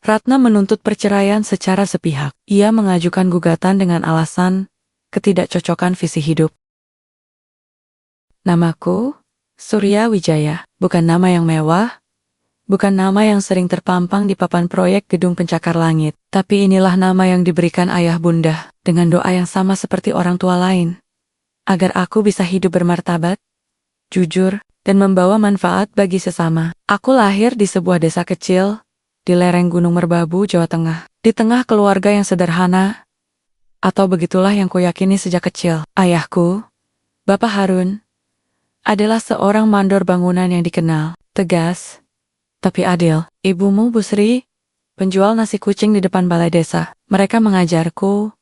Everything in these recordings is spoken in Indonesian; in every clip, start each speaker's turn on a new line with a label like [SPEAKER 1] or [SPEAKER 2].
[SPEAKER 1] Ratna menuntut perceraian secara sepihak. Ia mengajukan gugatan dengan alasan ketidakcocokan visi hidup. Namaku Surya Wijaya, bukan nama yang mewah, bukan nama yang sering terpampang di papan proyek gedung pencakar langit, tapi inilah nama yang diberikan ayah bunda, dengan doa yang sama seperti orang tua lain. Agar aku bisa hidup bermartabat, jujur, dan membawa manfaat bagi sesama. Aku lahir di sebuah desa kecil, di lereng Gunung Merbabu, Jawa Tengah. Di tengah keluarga yang sederhana, atau begitulah yang kuyakini sejak kecil. Ayahku, Bapak Harun, adalah seorang mandor bangunan yang dikenal, tegas, tapi adil. Ibumu, Bu Sri, penjual nasi kucing di depan balai desa. Mereka mengajarku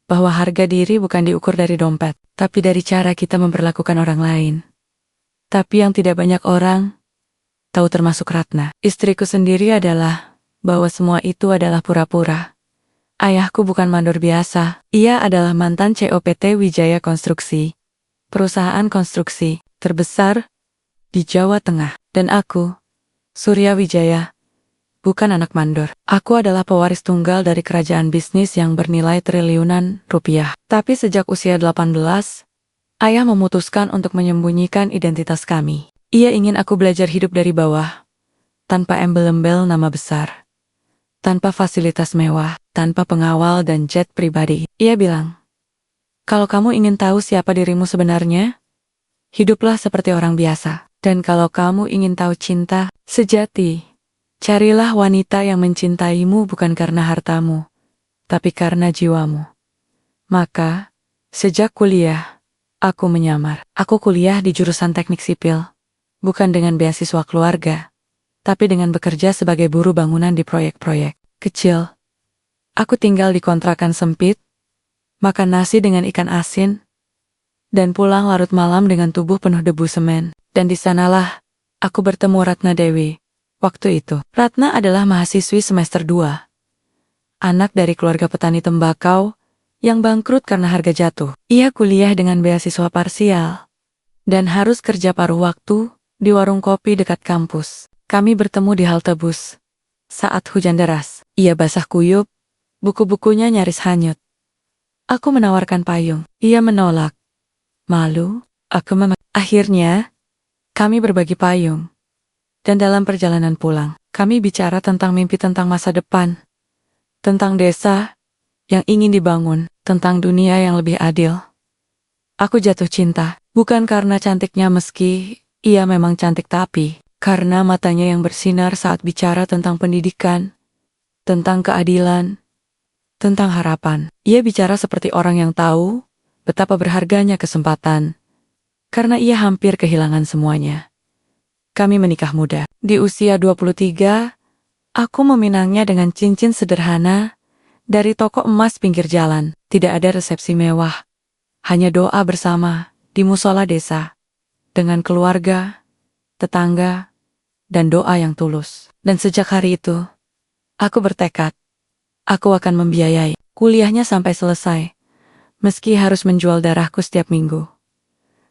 [SPEAKER 1] bahwa harga diri bukan diukur dari dompet, tapi dari cara kita memperlakukan orang lain. Tapi yang tidak banyak orang tahu, termasuk Ratna, istriku sendiri, adalah bahwa semua itu adalah pura-pura. Ayahku bukan mandor biasa. Ia adalah mantan COPT Wijaya Konstruksi, perusahaan konstruksi terbesar di Jawa Tengah. Dan aku, Surya Wijaya, bukan anak mandor. Aku adalah pewaris tunggal dari kerajaan bisnis yang bernilai triliunan rupiah. Tapi sejak usia 18, ayah memutuskan untuk menyembunyikan identitas kami. Ia ingin aku belajar hidup dari bawah, tanpa embel-embel nama besar, tanpa fasilitas mewah, tanpa pengawal dan jet pribadi. Ia bilang, kalau kamu ingin tahu siapa dirimu sebenarnya, hiduplah seperti orang biasa. Dan kalau kamu ingin tahu cinta sejati, carilah wanita yang mencintaimu bukan karena hartamu, tapi karena jiwamu. Maka, sejak kuliah, aku menyamar. Aku kuliah di jurusan teknik sipil, bukan dengan beasiswa keluarga, tapi dengan bekerja sebagai buruh bangunan di proyek-proyek kecil. Aku tinggal di kontrakan sempit, makan nasi dengan ikan asin, dan pulang larut malam dengan tubuh penuh debu semen. Dan di sanalah aku bertemu Ratna Dewi. Waktu itu, Ratna adalah mahasiswi semester 2. Anak dari keluarga petani tembakau yang bangkrut karena harga jatuh. Ia kuliah dengan beasiswa parsial dan harus kerja paruh waktu di warung kopi dekat kampus. Kami bertemu di halte bus saat hujan deras. Ia basah kuyup, buku-bukunya nyaris hanyut. Aku menawarkan payung. Ia menolak. Malu, aku Akhirnya, kami berbagi payung. Dan dalam perjalanan pulang, kami bicara tentang mimpi, tentang masa depan, tentang desa yang ingin dibangun, tentang dunia yang lebih adil. Aku jatuh cinta, bukan karena cantiknya, meski ia memang cantik, tapi karena matanya yang bersinar saat bicara tentang pendidikan, tentang keadilan, tentang harapan. Ia bicara seperti orang yang tahu betapa berharganya kesempatan, karena ia hampir kehilangan semuanya. Kami menikah muda. Di usia 23, aku meminangnya dengan cincin sederhana dari toko emas pinggir jalan. Tidak ada resepsi mewah, hanya doa bersama di musola desa, dengan keluarga, tetangga, dan doa yang tulus. Dan sejak hari itu, aku bertekad, aku akan membiayai kuliahnya sampai selesai, meski harus menjual darahku setiap minggu.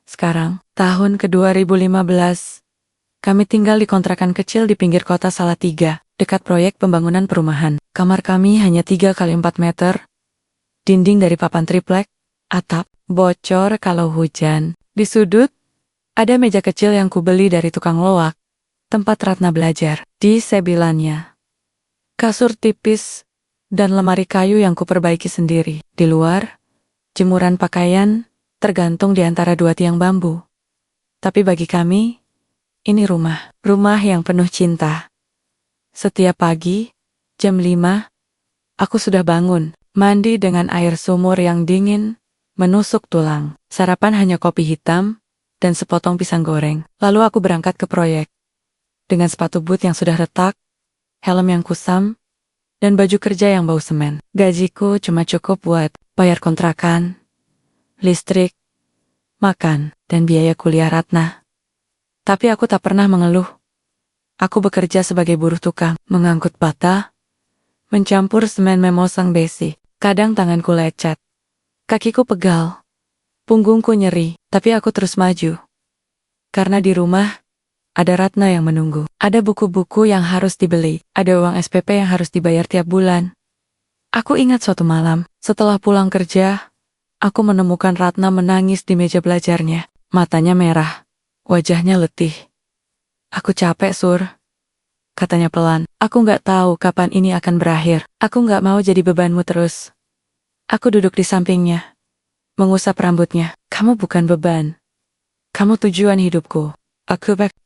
[SPEAKER 1] Sekarang, tahun ke-2015, kami tinggal di kontrakan kecil di pinggir kota Salatiga, dekat proyek pembangunan perumahan. Kamar kami hanya 3 kali 4 meter, dinding dari papan triplek, atap bocor kalau hujan. Di sudut, ada meja kecil yang kubeli dari tukang loak, tempat Ratna belajar. Di sebilannya, kasur tipis dan lemari kayu yang kuperbaiki sendiri. Di luar, jemuran pakaian tergantung di antara 2 tiang bambu. Tapi bagi kami, ini rumah yang penuh cinta. Setiap pagi, jam 5, aku sudah bangun, mandi dengan air sumur yang dingin, menusuk tulang. Sarapan hanya kopi hitam dan sepotong pisang goreng. Lalu aku berangkat ke proyek, dengan sepatu boot yang sudah retak, helm yang kusam, dan baju kerja yang bau semen. Gajiku cuma cukup buat bayar kontrakan, listrik, makan, dan biaya kuliah Ratna. Tapi aku tak pernah mengeluh. Aku bekerja sebagai buruh tukang, mengangkut bata, mencampur semen, memosong besi. Kadang tanganku lecet, kakiku pegal, punggungku nyeri, tapi aku terus maju. Karena di rumah, Ada Ratna yang menunggu. Ada buku-buku yang harus dibeli. Ada uang SPP yang harus dibayar tiap bulan. Aku ingat suatu malam, setelah pulang kerja, aku menemukan Ratna menangis di meja belajarnya. Matanya merah, wajahnya letih. Aku capek, Sur, katanya pelan. Aku nggak tahu kapan ini akan berakhir. Aku nggak mau jadi bebanmu terus. Aku duduk di sampingnya, mengusap rambutnya. Kamu bukan beban. Kamu tujuan hidupku.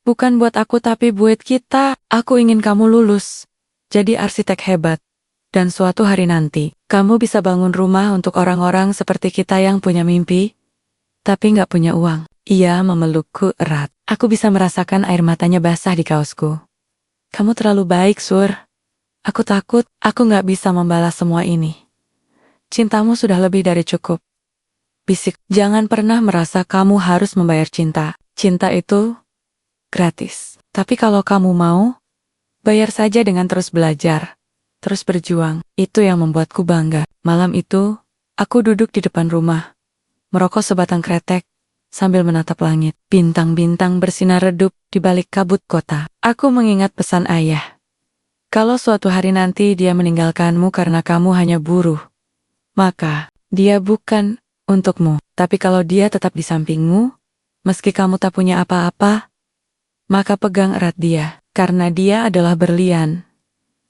[SPEAKER 1] Bukan buat aku tapi buat kita. Aku ingin kamu lulus, jadi arsitek hebat. Dan suatu hari nanti, kamu bisa bangun rumah untuk orang-orang seperti kita yang punya mimpi, tapi nggak punya uang. Ia memelukku erat. Aku bisa merasakan air matanya basah di kaosku. Kamu terlalu baik, Sur. Aku takut aku nggak bisa membalas semua ini. Cintamu sudah lebih dari cukup. Bisik, jangan pernah merasa kamu harus membayar cinta. Cinta itu gratis. Tapi kalau kamu mau, bayar saja dengan terus belajar. Terus berjuang, itu yang membuatku bangga. Malam itu, aku duduk di depan rumah, merokok sebatang kretek, sambil menatap langit. Bintang-bintang bersinar redup di balik kabut kota. Aku mengingat pesan ayah. Kalau suatu hari nanti dia meninggalkanmu karena kamu hanya buruh, maka dia bukan untukmu. Tapi kalau dia tetap di sampingmu, meski kamu tak punya apa-apa, maka pegang erat dia, karena dia adalah berlian.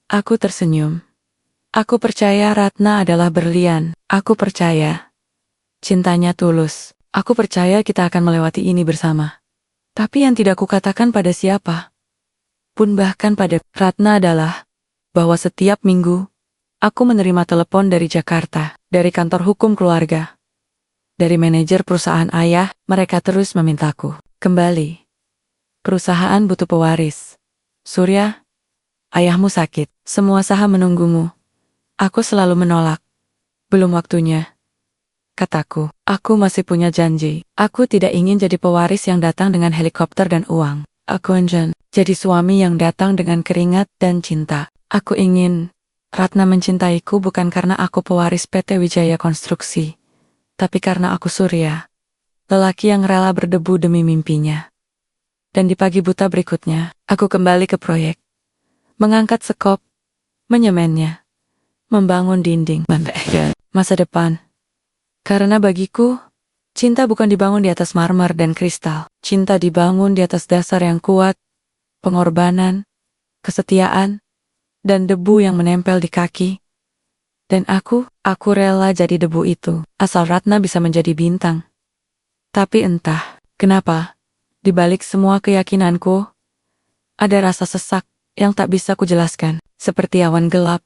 [SPEAKER 1] Aku tersenyum. Aku percaya Ratna adalah berlian. Aku percaya cintanya tulus. Aku percaya kita akan melewati ini bersama. Tapi yang tidak kukatakan pada siapa pun, bahkan pada Ratna, adalah bahwa setiap minggu aku menerima telepon dari Jakarta, dari kantor hukum keluarga, dari manajer perusahaan ayah. Mereka terus memintaku kembali. Perusahaan butuh pewaris. Surya, ayahmu sakit. Semua saham menunggumu. Aku selalu menolak. Belum waktunya, kataku. Aku masih punya janji. Aku tidak ingin jadi pewaris yang datang dengan helikopter dan uang. Aku ingin jadi suami yang datang dengan keringat dan cinta. Aku ingin Ratna mencintaiku bukan karena aku pewaris PT Wijaya Konstruksi, tapi karena aku Surya, lelaki yang rela berdebu demi mimpinya. Dan di pagi buta berikutnya, aku kembali ke proyek. Mengangkat sekop, menyemennya, membangun dinding, masa depan. Karena bagiku, cinta bukan dibangun di atas marmer dan kristal. Cinta dibangun di atas dasar yang kuat, pengorbanan, kesetiaan, dan debu yang menempel di kaki. Dan aku rela jadi debu itu, asal Ratna bisa menjadi bintang. Tapi entah kenapa, di balik semua keyakinanku, ada rasa sesak yang tak bisa kujelaskan, seperti awan gelap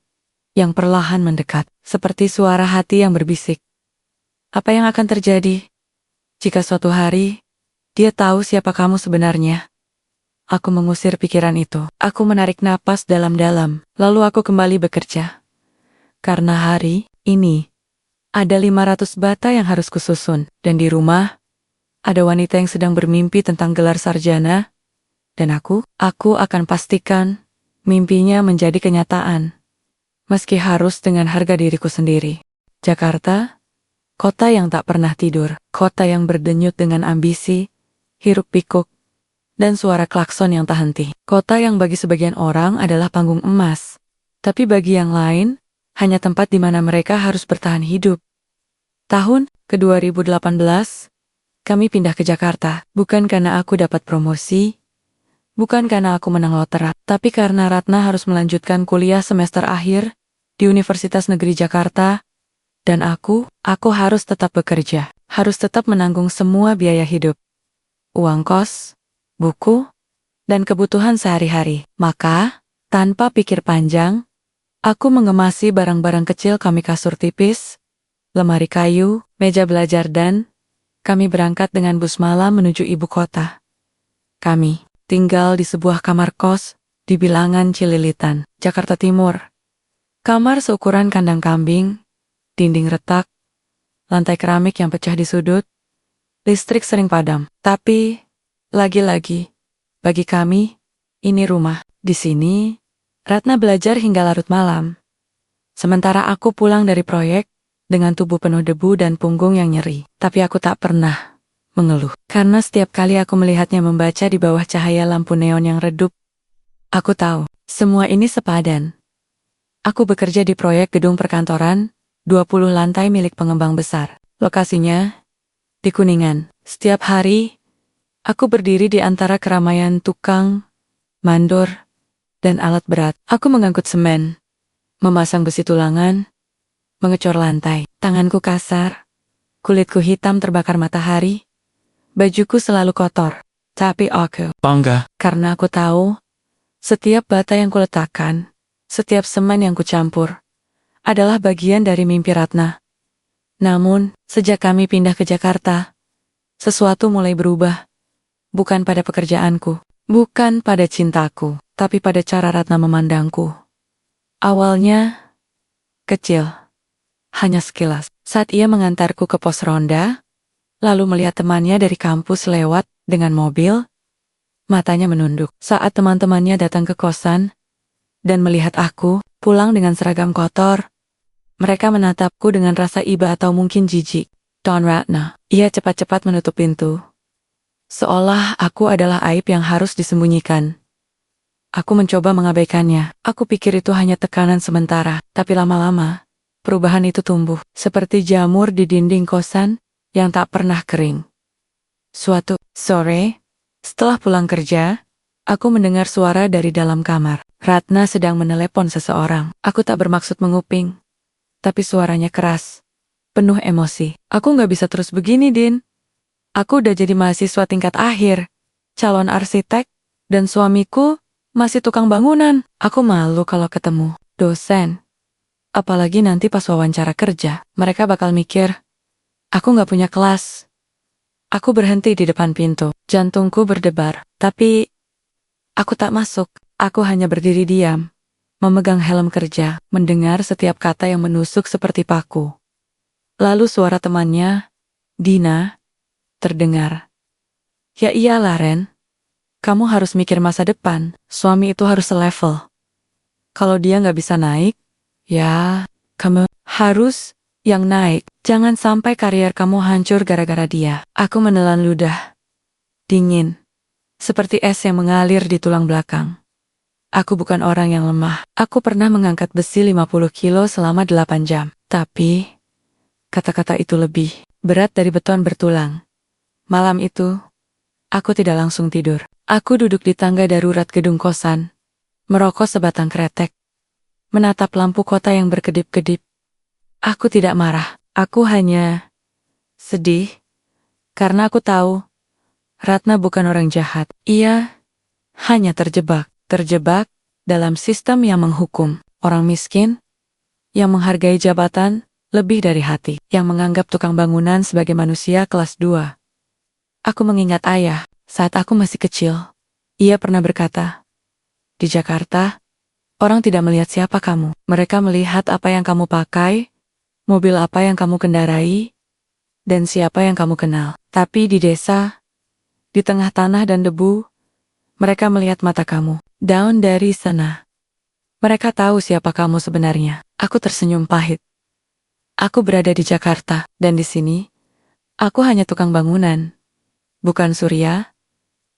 [SPEAKER 1] yang perlahan mendekat, seperti suara hati yang berbisik. Apa yang akan terjadi jika suatu hari dia tahu siapa kamu sebenarnya? Aku mengusir pikiran itu. Aku menarik napas dalam-dalam, lalu aku kembali bekerja. Karena hari ini ada 500 bata yang harus kususun, dan di rumah ada wanita yang sedang bermimpi tentang gelar sarjana. Dan aku akan pastikan mimpinya menjadi kenyataan. Meski harus dengan harga diriku sendiri. Jakarta, kota yang tak pernah tidur. Kota yang berdenyut dengan ambisi, hiruk pikuk, dan suara klakson yang tak henti. Kota yang bagi sebagian orang adalah panggung emas. Tapi bagi yang lain, hanya tempat di mana mereka harus bertahan hidup. Tahun ke 2018, kami pindah ke Jakarta. Bukan karena aku dapat promosi, bukan karena aku menang loterai, tapi karena Ratna harus melanjutkan kuliah semester akhir di Universitas Negeri Jakarta, dan aku harus tetap bekerja, harus tetap menanggung semua biaya hidup, uang kos, buku, dan kebutuhan sehari-hari. Maka, tanpa pikir panjang, aku mengemasi barang-barang kecil kami, kasur tipis, lemari kayu, meja belajar, dan kami berangkat dengan bus malam menuju ibu kota. Kami tinggal di sebuah kamar kos di bilangan Cililitan, Jakarta Timur. Kamar seukuran kandang kambing, dinding retak, lantai keramik yang pecah di sudut, listrik sering padam. Tapi, lagi-lagi, bagi kami, ini rumah. Di sini, Ratna belajar hingga larut malam. Sementara aku pulang dari proyek dengan tubuh penuh debu dan punggung yang nyeri. Tapi aku tak pernah mengeluh. Karena setiap kali aku melihatnya membaca di bawah cahaya lampu neon yang redup, aku tahu, semua ini sepadan. Aku bekerja di proyek gedung perkantoran, 20 lantai milik pengembang besar. Lokasinya di Kuningan. Setiap hari, aku berdiri di antara keramaian tukang, mandor, dan alat berat. Aku mengangkut semen, memasang besi tulangan, mengecor lantai. Tanganku kasar, kulitku hitam terbakar matahari, bajuku selalu kotor. Tapi aku
[SPEAKER 2] Bangga.
[SPEAKER 1] karena aku tahu, setiap bata yang kuletakkan, setiap semen yang kucampur, adalah bagian dari mimpi Ratna. Namun, sejak kami pindah ke Jakarta, sesuatu mulai berubah. Bukan pada pekerjaanku, bukan pada cintaku, tapi pada cara Ratna memandangku. Awalnya, kecil. Hanya sekilas. Saat ia mengantarku ke pos ronda, lalu melihat temannya dari kampus lewat dengan mobil, matanya menunduk. Saat teman-temannya datang ke kosan, dan melihat aku pulang dengan seragam kotor, mereka menatapku dengan rasa iba atau mungkin jijik. Don Ratna. Ia cepat-cepat menutup pintu. Seolah aku adalah aib yang harus disembunyikan. Aku mencoba mengabaikannya. Aku pikir itu hanya tekanan sementara, tapi lama-lama, perubahan itu tumbuh. Seperti jamur di dinding kosan yang tak pernah kering. Suatu sore, setelah pulang kerja, aku mendengar suara dari dalam kamar. Ratna sedang menelepon seseorang. Aku tak bermaksud menguping, tapi suaranya keras, penuh emosi. Aku nggak bisa terus begini, Din. Aku udah jadi mahasiswa tingkat akhir, calon arsitek, dan suamiku masih tukang bangunan. Aku malu kalau ketemu dosen. Apalagi nanti pas wawancara kerja, mereka bakal mikir, aku nggak punya kelas. Aku berhenti di depan pintu, jantungku berdebar, tapi aku tak masuk. Aku hanya berdiri diam, memegang helm kerja, mendengar setiap kata yang menusuk seperti paku. Lalu suara temannya, Dina, terdengar. Ya iyalah Ren, kamu harus mikir masa depan, suami itu harus selevel. Kalau dia nggak bisa naik, ya, kamu harus yang naik. Jangan sampai karier kamu hancur gara-gara dia. Aku menelan ludah. Dingin. Seperti es yang mengalir di tulang belakang. Aku bukan orang yang lemah. Aku pernah mengangkat besi 50 kilo selama 8 jam. Tapi, kata-kata itu lebih berat dari beton bertulang. Malam itu, aku tidak langsung tidur. Aku duduk di tangga darurat gedung kosan, merokok sebatang kretek, menatap lampu kota yang berkedip-kedip. Aku tidak marah, aku hanya sedih, karena aku tahu, Ratna bukan orang jahat. Ia hanya terjebak dalam sistem yang menghukum orang miskin, yang menghargai jabatan lebih dari hati, yang menganggap tukang bangunan sebagai manusia kelas 2. Aku mengingat ayah, saat aku masih kecil. Ia pernah berkata, di Jakarta, orang tidak melihat siapa kamu. Mereka melihat apa yang kamu pakai, mobil apa yang kamu kendarai, dan siapa yang kamu kenal. Tapi di desa, di tengah tanah dan debu, mereka melihat mata kamu. Daun dari sana. Mereka tahu siapa kamu sebenarnya. Aku tersenyum pahit. Aku berada di Jakarta, dan di sini, aku hanya tukang bangunan. Bukan surya,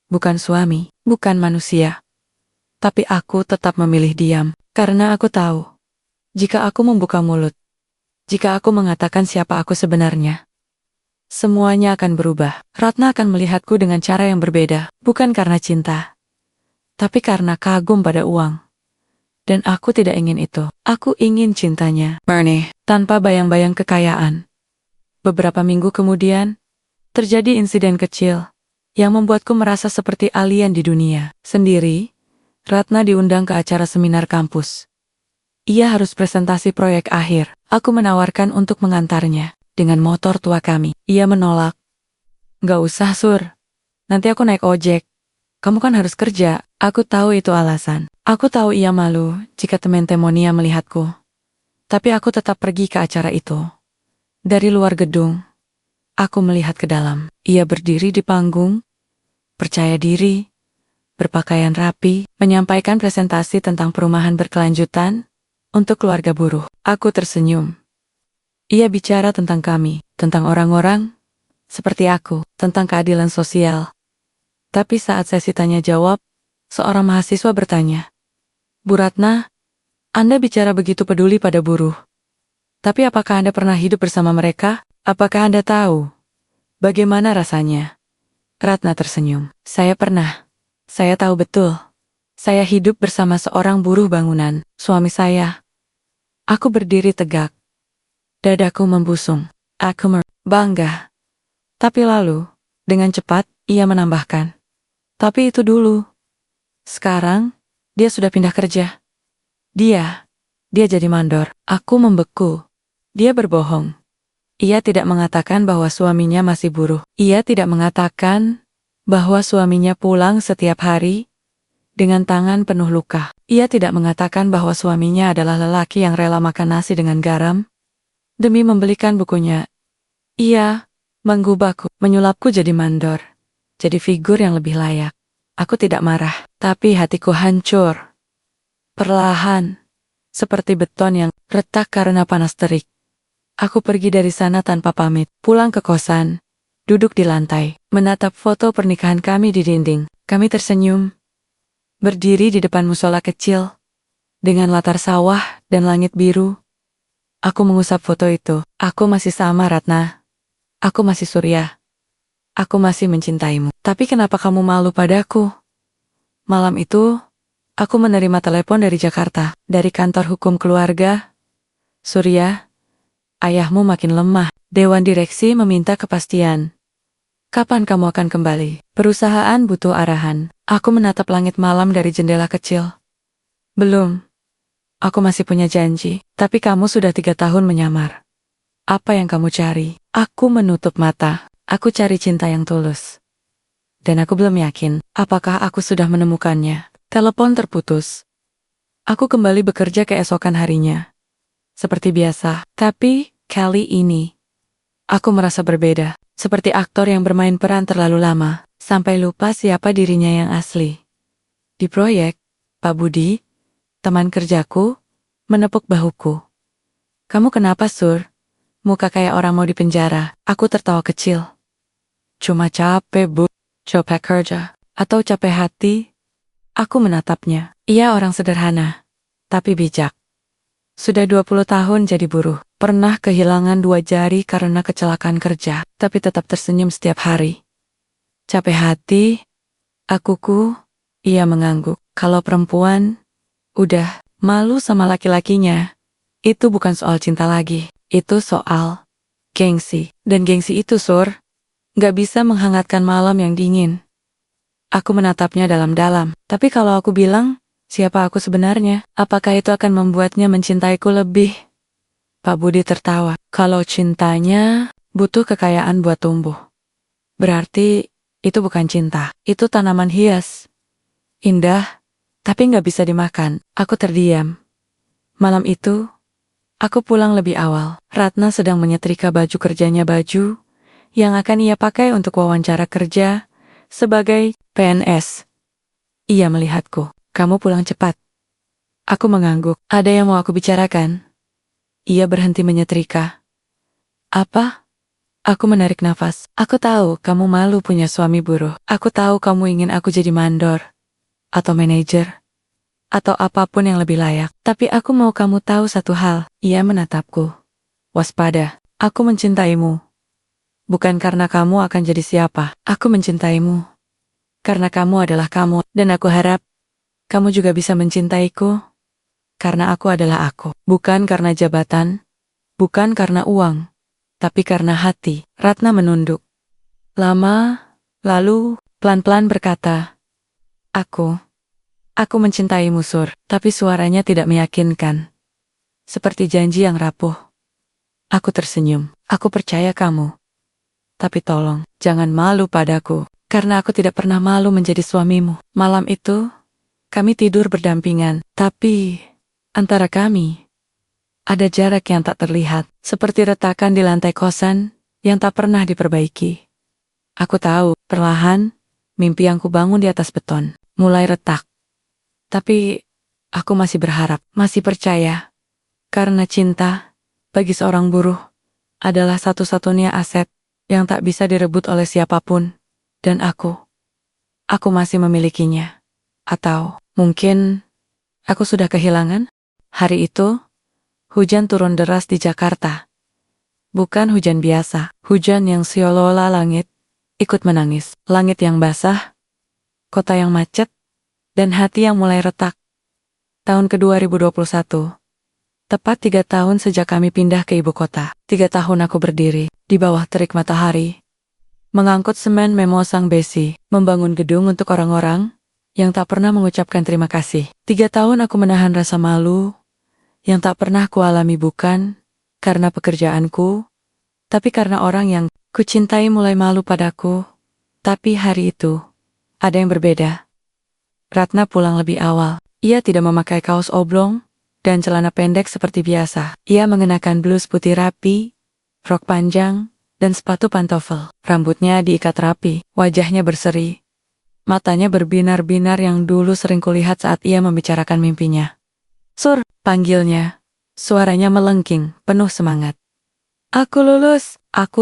[SPEAKER 1] bukan suami, bukan manusia. Tapi aku tetap memilih diam, karena aku tahu, jika aku membuka mulut, jika aku mengatakan siapa aku sebenarnya, semuanya akan berubah. Ratna akan melihatku dengan cara yang berbeda, bukan karena cinta, tapi karena kagum pada uang. Dan aku tidak ingin itu. Aku ingin cintanya murni, tanpa bayang-bayang kekayaan. Beberapa minggu kemudian, terjadi insiden kecil yang membuatku merasa seperti alien di dunia. Sendiri, Ratna diundang ke acara seminar kampus. Ia harus presentasi proyek akhir. Aku menawarkan untuk mengantarnya dengan motor tua kami. Ia menolak. Gak usah, Sur. Nanti aku naik ojek. Kamu kan harus kerja. Aku tahu itu alasan. Aku tahu ia malu jika teman-temannya melihatku. Tapi aku tetap pergi ke acara itu. Dari luar gedung, aku melihat ke dalam. Ia berdiri di panggung, percaya diri, berpakaian rapi, menyampaikan presentasi tentang perumahan berkelanjutan untuk keluarga buruh. Aku tersenyum. Ia bicara tentang kami, tentang orang-orang, seperti aku, tentang keadilan sosial. Tapi saat sesi tanya jawab, seorang mahasiswa bertanya, Bu Ratna, Anda bicara begitu peduli pada buruh. Tapi apakah Anda pernah hidup bersama mereka? Apakah Anda tahu bagaimana rasanya? Ratna tersenyum. Saya pernah. Saya tahu betul. Saya hidup bersama seorang buruh bangunan, suami saya. Aku berdiri tegak. Dadaku membusung. Aku bangga. Tapi lalu, dengan cepat, ia menambahkan. Tapi itu dulu. Sekarang, dia sudah pindah kerja. Dia jadi mandor. Aku membeku. Dia berbohong. Ia tidak mengatakan bahwa suaminya masih buruh. Ia tidak mengatakan bahwa suaminya pulang setiap hari dengan tangan penuh luka. Ia tidak mengatakan bahwa suaminya adalah lelaki yang rela makan nasi dengan garam demi membelikan bukunya. Ia menggubahku, menyulapku jadi mandor, jadi figur yang lebih layak. Aku tidak marah, tapi hatiku hancur. Perlahan, seperti beton yang retak karena panas terik. Aku pergi dari sana tanpa pamit, pulang ke kosan, duduk di lantai, menatap foto pernikahan kami di dinding. Kami tersenyum, berdiri di depan musola kecil, dengan latar sawah dan langit biru. Aku mengusap foto itu. Aku masih sama, Ratna. Aku masih Surya. Aku masih mencintaimu. Tapi kenapa kamu malu padaku? Malam itu, aku menerima telepon dari Jakarta, dari kantor hukum keluarga. Surya, ayahmu makin lemah. Dewan direksi meminta kepastian. Kapan kamu akan kembali? Perusahaan butuh arahan. Aku menatap langit malam dari jendela kecil. Belum. Aku masih punya janji. Tapi kamu sudah 3 tahun menyamar. Apa yang kamu cari? Aku menutup mata. Aku cari cinta yang tulus. Dan aku belum yakin, apakah aku sudah menemukannya. Telepon terputus. Aku kembali bekerja keesokan harinya. Seperti biasa. Tapi, kali ini, aku merasa berbeda. Seperti aktor yang bermain peran terlalu lama, sampai lupa siapa dirinya yang asli. Di proyek, Pak Budi, teman kerjaku, menepuk bahuku. Kamu kenapa, Sur? Muka kayak orang mau dipenjara. Aku tertawa kecil. Cuma capek, Bu. Capek kerja. Atau capek hati? Aku menatapnya. Ia orang sederhana, tapi bijak. Sudah 20 tahun jadi buruh. Pernah kehilangan 2 jari karena kecelakaan kerja, tapi tetap tersenyum setiap hari. Capek hati? Akuku? Ia mengangguk. Kalau perempuan, udah malu sama laki-lakinya. Itu bukan soal cinta lagi. Itu soal gengsi. Dan gengsi itu, Sur, gak bisa menghangatkan malam yang dingin. Aku menatapnya dalam-dalam. Tapi kalau aku bilang, siapa aku sebenarnya? Apakah itu akan membuatnya mencintaiku lebih? Pak Budi tertawa. Kalau cintanya butuh kekayaan buat tumbuh, berarti itu bukan cinta. Itu tanaman hias. Indah, tapi gak bisa dimakan. Aku terdiam. Malam itu, aku pulang lebih awal. Ratna sedang menyetrika baju kerjanya, baju yang akan ia pakai untuk wawancara kerja sebagai PNS. Ia melihatku. Kamu pulang cepat. Aku mengangguk. Ada yang mau aku bicarakan? Ia berhenti menyetrika. Apa? Aku menarik nafas. Aku tahu kamu malu punya suami buruh. Aku tahu kamu ingin aku jadi mandor, atau manajer, atau apapun yang lebih layak. Tapi aku mau kamu tahu satu hal. Ia menatapku. Waspada. Aku mencintaimu. Bukan karena kamu akan jadi siapa. Aku mencintaimu karena kamu adalah kamu. Dan aku harap kamu juga bisa mencintaiku karena aku adalah aku. Bukan karena jabatan, bukan karena uang, tapi karena hati. Ratna menunduk. Lama, lalu pelan-pelan berkata, Aku mencintaimu, Sur. Tapi suaranya tidak meyakinkan. Seperti janji yang rapuh. Aku tersenyum. Aku percaya kamu. Tapi tolong, jangan malu padaku. Karena aku tidak pernah malu menjadi suamimu. Malam itu, kami tidur berdampingan. Tapi, antara kami, ada jarak yang tak terlihat. Seperti retakan di lantai kosan yang tak pernah diperbaiki. Aku tahu, perlahan, mimpi yang kubangun di atas beton mulai retak. Tapi, aku masih berharap, masih percaya. Karena cinta, bagi seorang buruh, adalah satu-satunya aset yang tak bisa direbut oleh siapapun. Dan aku masih memilikinya. Atau mungkin aku sudah kehilangan? Hari itu, hujan turun deras di Jakarta. Bukan hujan biasa, hujan yang seolah-olah langit ikut menangis. Langit yang basah, kota yang macet, dan hati yang mulai retak. Tahun ke-2021. Tepat 3 tahun sejak kami pindah ke ibu kota. 3 tahun aku berdiri di bawah terik matahari, mengangkut semen memosang besi, membangun gedung untuk orang-orang yang tak pernah mengucapkan terima kasih. 3 tahun aku menahan rasa malu yang tak pernah kualami, bukan karena pekerjaanku, tapi karena orang yang kucintai mulai malu padaku. Tapi hari itu, ada yang berbeda. Ratna pulang lebih awal. Ia tidak memakai kaos oblong dan celana pendek seperti biasa. Ia mengenakan blus putih rapi, rok panjang, dan sepatu pantofel. Rambutnya diikat rapi, wajahnya berseri. Matanya berbinar-binar yang dulu sering kulihat saat ia membicarakan mimpinya. "Sur," panggilnya. Suaranya melengking, penuh semangat. Aku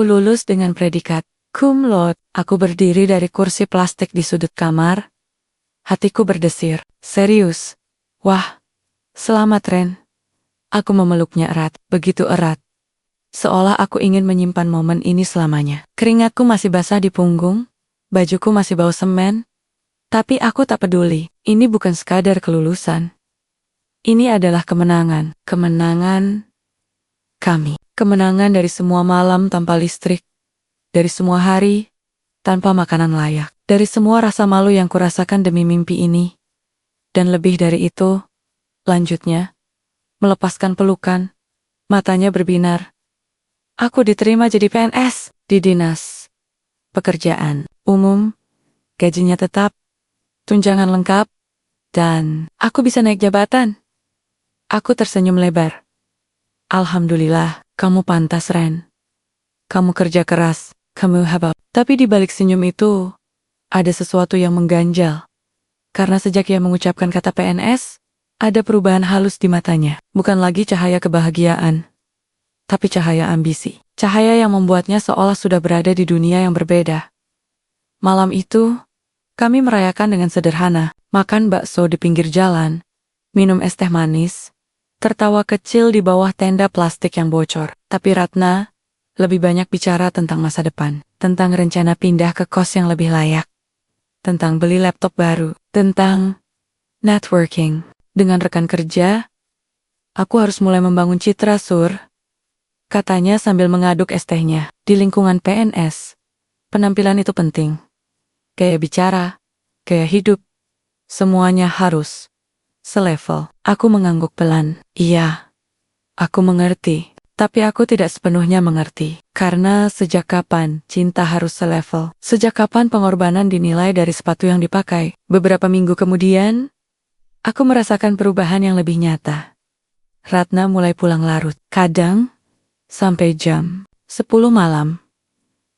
[SPEAKER 1] lulus dengan predikat cum laude." Aku berdiri dari kursi plastik di sudut kamar. Hatiku berdesir. Serius? Wah, selamat Ren. Aku memeluknya erat, begitu erat. Seolah aku ingin menyimpan momen ini selamanya. Keringatku masih basah di punggung, bajuku masih bau semen. Tapi aku tak peduli, ini bukan sekadar kelulusan. Ini adalah kemenangan. Kemenangan kami. Kemenangan dari semua malam tanpa listrik. Dari semua hari tanpa makanan layak. Dari semua rasa malu yang kurasakan demi mimpi ini. Dan lebih dari itu, lanjutnya, melepaskan pelukan, matanya berbinar. Aku diterima jadi PNS di dinas pekerjaan umum, gajinya tetap, tunjangan lengkap, dan aku bisa naik jabatan. Aku tersenyum lebar. Alhamdulillah, kamu pantas Ren. Kamu kerja keras, kamu hebat. Tapi di balik senyum itu, ada sesuatu yang mengganjal. Karena sejak ia mengucapkan kata PNS, ada perubahan halus di matanya. Bukan lagi cahaya kebahagiaan, tapi cahaya ambisi. Cahaya yang membuatnya seolah sudah berada di dunia yang berbeda. Malam itu, kami merayakan dengan sederhana. Makan bakso di pinggir jalan, minum es teh manis, tertawa kecil di bawah tenda plastik yang bocor. Tapi Ratna lebih banyak bicara tentang masa depan, tentang rencana pindah ke kos yang lebih layak, tentang beli laptop baru, tentang networking dengan rekan kerja. Aku harus mulai membangun citra, Sur, katanya sambil mengaduk es tehnya. Di lingkungan PNS, penampilan itu penting. Gaya bicara, gaya hidup, semuanya harus selevel. Aku mengangguk pelan. Iya, aku mengerti. Tapi aku tidak sepenuhnya mengerti. Karena sejak kapan cinta harus selevel? Sejak kapan pengorbanan dinilai dari sepatu yang dipakai? Beberapa minggu kemudian, aku merasakan perubahan yang lebih nyata. Ratna mulai pulang larut. Kadang, sampai jam 10 malam.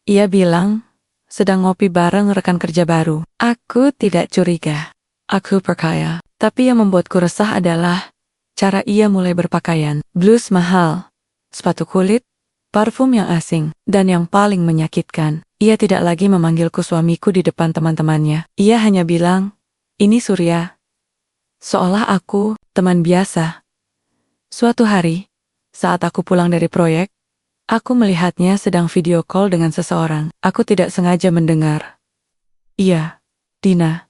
[SPEAKER 1] Ia bilang, sedang ngopi bareng rekan kerja baru. Aku tidak curiga. Aku percaya. Tapi yang membuatku resah adalah cara ia mulai berpakaian. Blus mahal, sepatu kulit, parfum yang asing, dan yang paling menyakitkan, ia tidak lagi memanggilku suamiku di depan teman-temannya. Ia hanya bilang, "Ini Surya." Seolah aku teman biasa. Suatu hari, saat aku pulang dari proyek, aku melihatnya sedang video call dengan seseorang. Aku tidak sengaja mendengar. "Iya, Dina.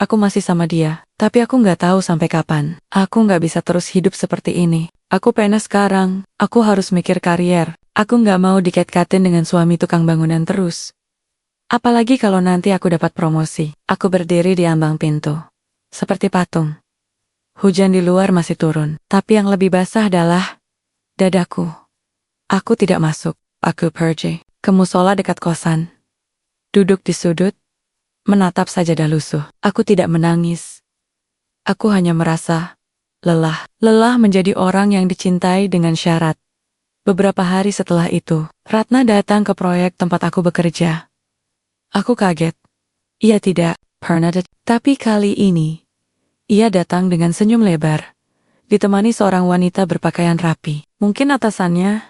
[SPEAKER 1] Aku masih sama dia, tapi aku nggak tahu sampai kapan. Aku nggak bisa terus hidup seperti ini. Aku PNS sekarang, aku harus mikir karier. Aku nggak mau dikait-kaitin dengan suami tukang bangunan terus. Apalagi kalau nanti aku dapat promosi." Aku berdiri di ambang pintu, seperti patung. Hujan di luar masih turun, tapi yang lebih basah adalah dadaku. Aku tidak masuk. Aku pergi ke musola dekat kosan. Duduk di sudut, menatap sajadah lusuh. Aku tidak menangis. Aku hanya merasa lelah. Lelah menjadi orang yang dicintai dengan syarat. Beberapa hari setelah itu, Ratna datang ke proyek tempat aku bekerja. Aku kaget. Ia tidak pernah tapi kali ini, ia datang dengan senyum lebar, ditemani seorang wanita berpakaian rapi. Mungkin atasannya.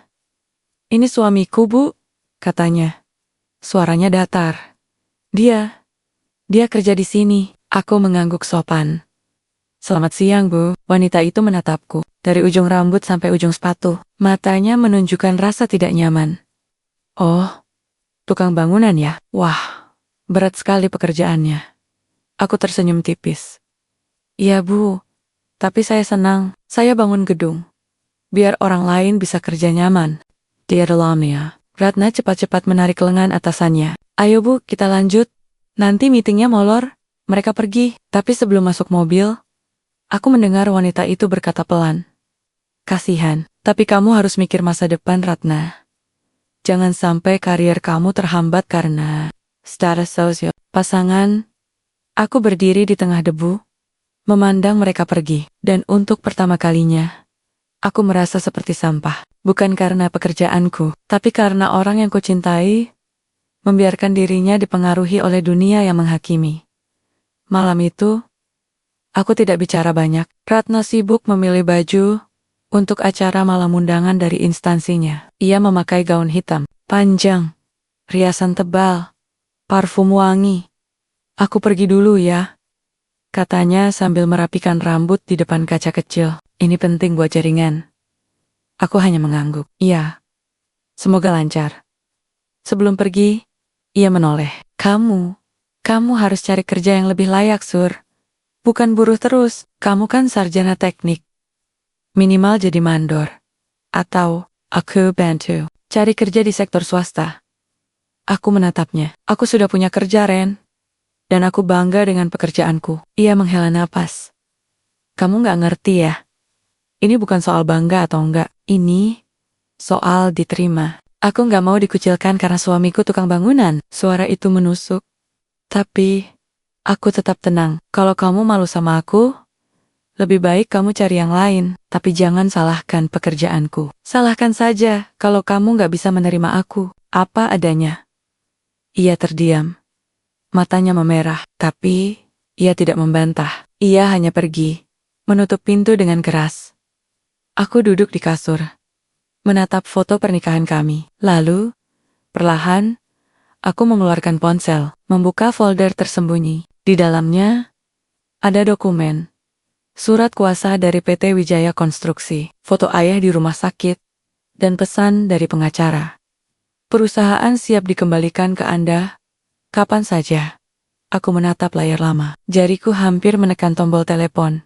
[SPEAKER 1] "Ini suamiku, Bu," katanya. Suaranya datar. Dia kerja di sini. Aku mengangguk sopan. Selamat siang, Bu. Wanita itu menatapku. Dari ujung rambut sampai ujung sepatu. Matanya menunjukkan rasa tidak nyaman. Oh, tukang bangunan ya? Wah, berat sekali pekerjaannya. Aku tersenyum tipis. Iya, Bu. Tapi saya senang. Saya bangun gedung. Biar orang lain bisa kerja nyaman. Di dalamnya, Ratna cepat-cepat menarik lengan atasannya. Ayo, Bu, kita lanjut. Nanti meetingnya molor. Mereka pergi. Tapi sebelum masuk mobil, aku mendengar wanita itu berkata pelan. Kasihan, tapi kamu harus mikir masa depan, Ratna. Jangan sampai karier kamu terhambat karena status sosial. Pasangan, aku berdiri di tengah debu, memandang mereka pergi. Dan untuk pertama kalinya, aku merasa seperti sampah. Bukan karena pekerjaanku, tapi karena orang yang kucintai, membiarkan dirinya dipengaruhi oleh dunia yang menghakimi. Malam itu, aku tidak bicara banyak. Ratna sibuk memilih baju untuk acara malam undangan dari instansinya. Ia memakai gaun hitam, panjang, riasan tebal, parfum wangi. Aku pergi dulu ya, katanya sambil merapikan rambut di depan kaca kecil. Ini penting buat jaringan. Aku hanya mengangguk. Iya, semoga lancar. Sebelum pergi, ia menoleh. Kamu harus cari kerja yang lebih layak, Sur. Bukan buruh terus, kamu kan sarjana teknik. Minimal jadi mandor. Atau, aku bantu, cari kerja di sektor swasta. Aku menatapnya. Aku sudah punya kerja, Ren. Dan aku bangga dengan pekerjaanku. Ia menghela napas. Kamu nggak ngerti ya? Ini bukan soal bangga atau enggak. Ini soal diterima. Aku nggak mau dikucilkan karena suamiku tukang bangunan. Suara itu menusuk. Tapi, aku tetap tenang. Kalau kamu malu sama aku, lebih baik kamu cari yang lain. Tapi jangan salahkan pekerjaanku. Salahkan saja kalau kamu nggak bisa menerima aku. Apa adanya. Ia terdiam. Matanya memerah. Tapi, ia tidak membantah. Ia hanya pergi. Menutup pintu dengan keras. Aku duduk di kasur. Menatap foto pernikahan kami. Lalu, perlahan, aku mengeluarkan ponsel, membuka folder tersembunyi. Di dalamnya, ada dokumen. Surat kuasa dari PT Wijaya Konstruksi, foto ayah di rumah sakit, dan pesan dari pengacara. Perusahaan siap dikembalikan ke Anda, kapan saja. Aku menatap layar lama. Jariku hampir menekan tombol telepon.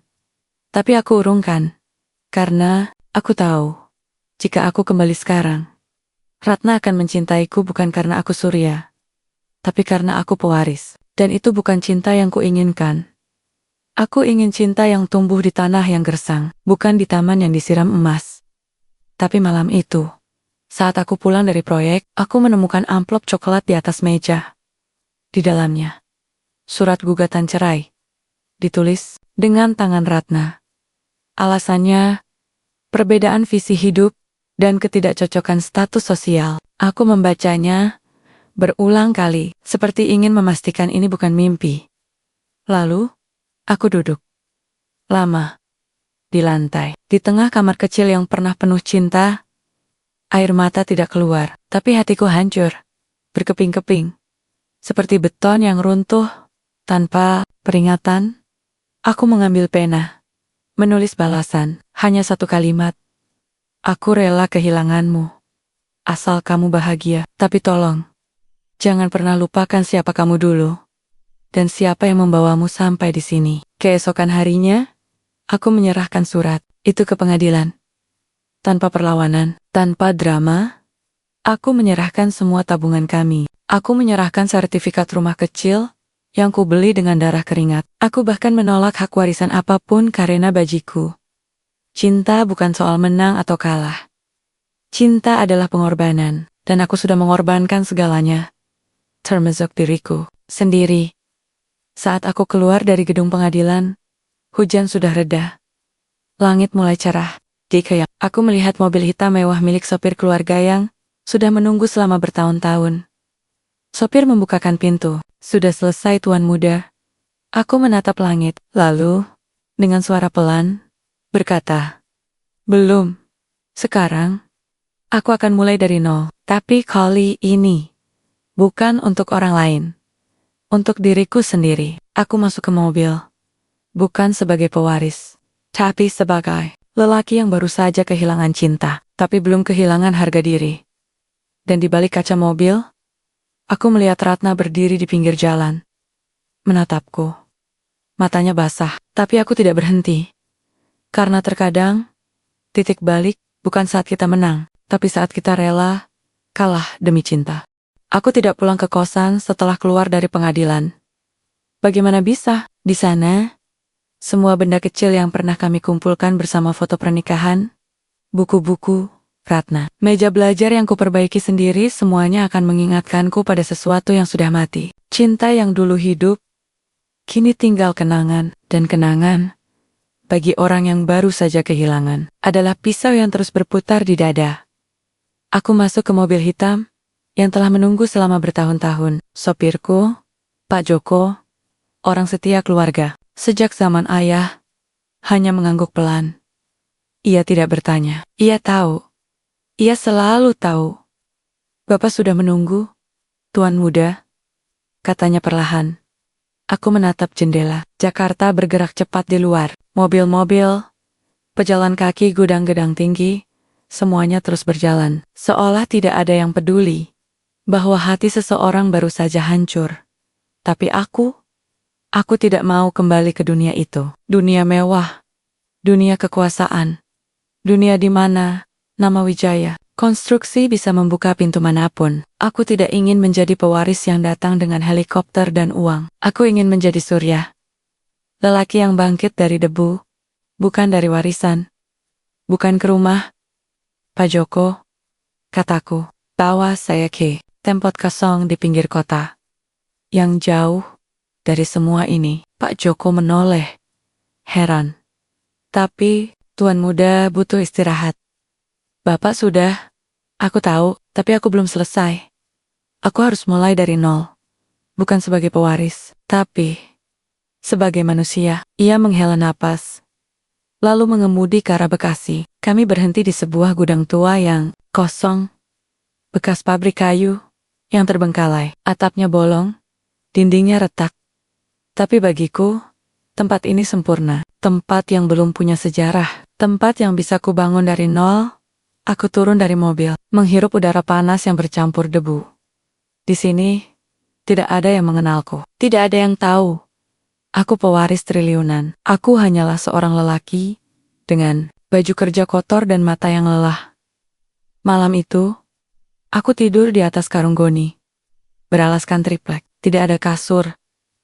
[SPEAKER 1] Tapi aku urungkan. Karena, aku tahu. Jika aku kembali sekarang, Ratna akan mencintaiku bukan karena aku Surya, tapi karena aku pewaris. Dan itu bukan cinta yang kuinginkan. Aku ingin cinta yang tumbuh di tanah yang gersang, bukan di taman yang disiram emas. Tapi malam itu, saat aku pulang dari proyek, aku menemukan amplop coklat di atas meja. Di dalamnya, surat gugatan cerai. Ditulis dengan tangan Ratna. Alasannya, perbedaan visi hidup, dan ketidakcocokan status sosial. Aku membacanya berulang kali, seperti ingin memastikan ini bukan mimpi. Lalu, aku duduk. Lama. Di lantai. Di tengah kamar kecil yang pernah penuh cinta, air mata tidak keluar, tapi hatiku hancur. Berkeping-keping. Seperti beton yang runtuh, tanpa peringatan. Aku mengambil pena. Menulis balasan, hanya satu kalimat. Aku rela kehilanganmu. Asal kamu bahagia, tapi tolong. Jangan pernah lupakan siapa kamu dulu. Dan siapa yang membawamu sampai di sini. Keesokan harinya, aku menyerahkan surat itu ke pengadilan. Tanpa perlawanan, tanpa drama, aku menyerahkan semua tabungan kami. Aku menyerahkan sertifikat rumah kecil yang kubeli dengan darah keringat. Aku bahkan menolak hak warisan apapun karena bajiku. Cinta bukan soal menang atau kalah. Cinta adalah pengorbanan, dan aku sudah mengorbankan segalanya. Termasuk diriku sendiri. Saat aku keluar dari gedung pengadilan, hujan sudah reda. Langit mulai cerah. Jika aku melihat mobil hitam mewah milik sopir keluarga yang sudah menunggu selama bertahun-tahun. Sopir membukakan pintu. Sudah selesai, Tuan Muda. Aku menatap langit, lalu, dengan suara pelan, berkata, belum. Sekarang, aku akan mulai dari nol. Tapi kali ini, Bukan untuk orang lain. Untuk diriku sendiri. Aku masuk ke mobil. Bukan sebagai pewaris. Tapi sebagai lelaki yang baru saja kehilangan cinta. Tapi belum kehilangan harga diri. Dan di balik kaca mobil, aku melihat Ratna berdiri di pinggir jalan. Menatapku. Matanya basah. Tapi aku tidak berhenti. Karena terkadang, titik balik bukan saat kita menang. Tapi saat kita rela kalah demi cinta. Aku tidak pulang ke kosan setelah keluar dari pengadilan. Bagaimana bisa? Di sana, semua benda kecil yang pernah kami kumpulkan bersama foto pernikahan, buku-buku, Ratna, meja belajar yang kuperbaiki sendiri semuanya akan mengingatkanku pada sesuatu yang sudah mati. Cinta yang dulu hidup, kini tinggal kenangan, dan kenangan, bagi orang yang baru saja kehilangan, adalah pisau yang terus berputar di dada. Aku masuk ke mobil hitam, yang telah menunggu selama bertahun-tahun. Sopirku, Pak Joko, orang setia keluarga. Sejak zaman ayah, hanya mengangguk pelan. Ia tidak bertanya. Ia tahu. Ia selalu tahu. Bapak sudah menunggu, Tuan Muda, katanya perlahan. Aku menatap jendela. Jakarta bergerak cepat di luar. Mobil-mobil, pejalan kaki gudang-gedang tinggi, semuanya terus berjalan. Seolah tidak ada yang peduli bahwa hati seseorang baru saja hancur. Tapi aku tidak mau kembali ke dunia itu. Dunia mewah, dunia kekuasaan, dunia di mana nama Wijaya, konstruksi bisa membuka pintu manapun. Aku tidak ingin menjadi pewaris yang datang dengan helikopter dan uang. Aku ingin menjadi Surya. Lelaki yang bangkit dari debu, bukan dari warisan. Bukan ke rumah. Pak Joko, kataku. Tawa saya ke tempat kosong di pinggir kota. Yang jauh dari semua ini. Pak Joko menoleh. Heran. Tapi, Tuan Muda butuh istirahat. Bapak sudah. Aku tahu, tapi aku belum selesai. Aku harus mulai dari nol. Bukan sebagai pewaris, tapi sebagai manusia. Ia menghela napas, lalu mengemudi ke arah Bekasi. Kami berhenti di sebuah gudang tua yang kosong, bekas pabrik kayu yang terbengkalai. Atapnya bolong, dindingnya retak. Tapi bagiku, tempat ini sempurna. Tempat yang belum punya sejarah. Tempat yang bisa kubangun dari nol. Aku turun dari mobil, menghirup udara panas yang bercampur debu. Di sini, tidak ada yang mengenalku. Tidak ada yang tahu. Aku pewaris triliunan. Aku hanyalah seorang lelaki dengan baju kerja kotor dan mata yang lelah. Malam itu, aku tidur di atas karung goni. Beralaskan triplek. Tidak ada kasur.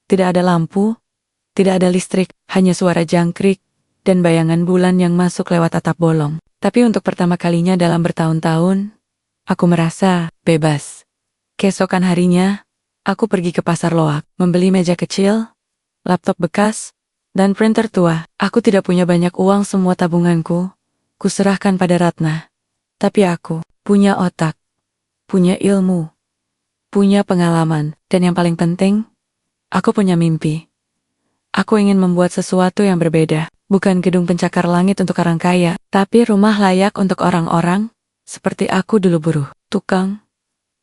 [SPEAKER 1] Tidak ada lampu. Tidak ada listrik. Hanya suara jangkrik dan bayangan bulan yang masuk lewat atap bolong. Tapi untuk pertama kalinya dalam bertahun-tahun, aku merasa bebas. Keesokan harinya, aku pergi ke pasar loak, membeli meja kecil, laptop bekas, dan printer tua. Aku tidak punya banyak uang, semua tabunganku kuserahkan pada Ratna. Tapi aku punya otak, punya ilmu, punya pengalaman, dan yang paling penting, aku punya mimpi. Aku ingin membuat sesuatu yang berbeda. Bukan gedung pencakar langit untuk orang kaya, tapi rumah layak untuk orang-orang seperti aku dulu, buruh, tukang,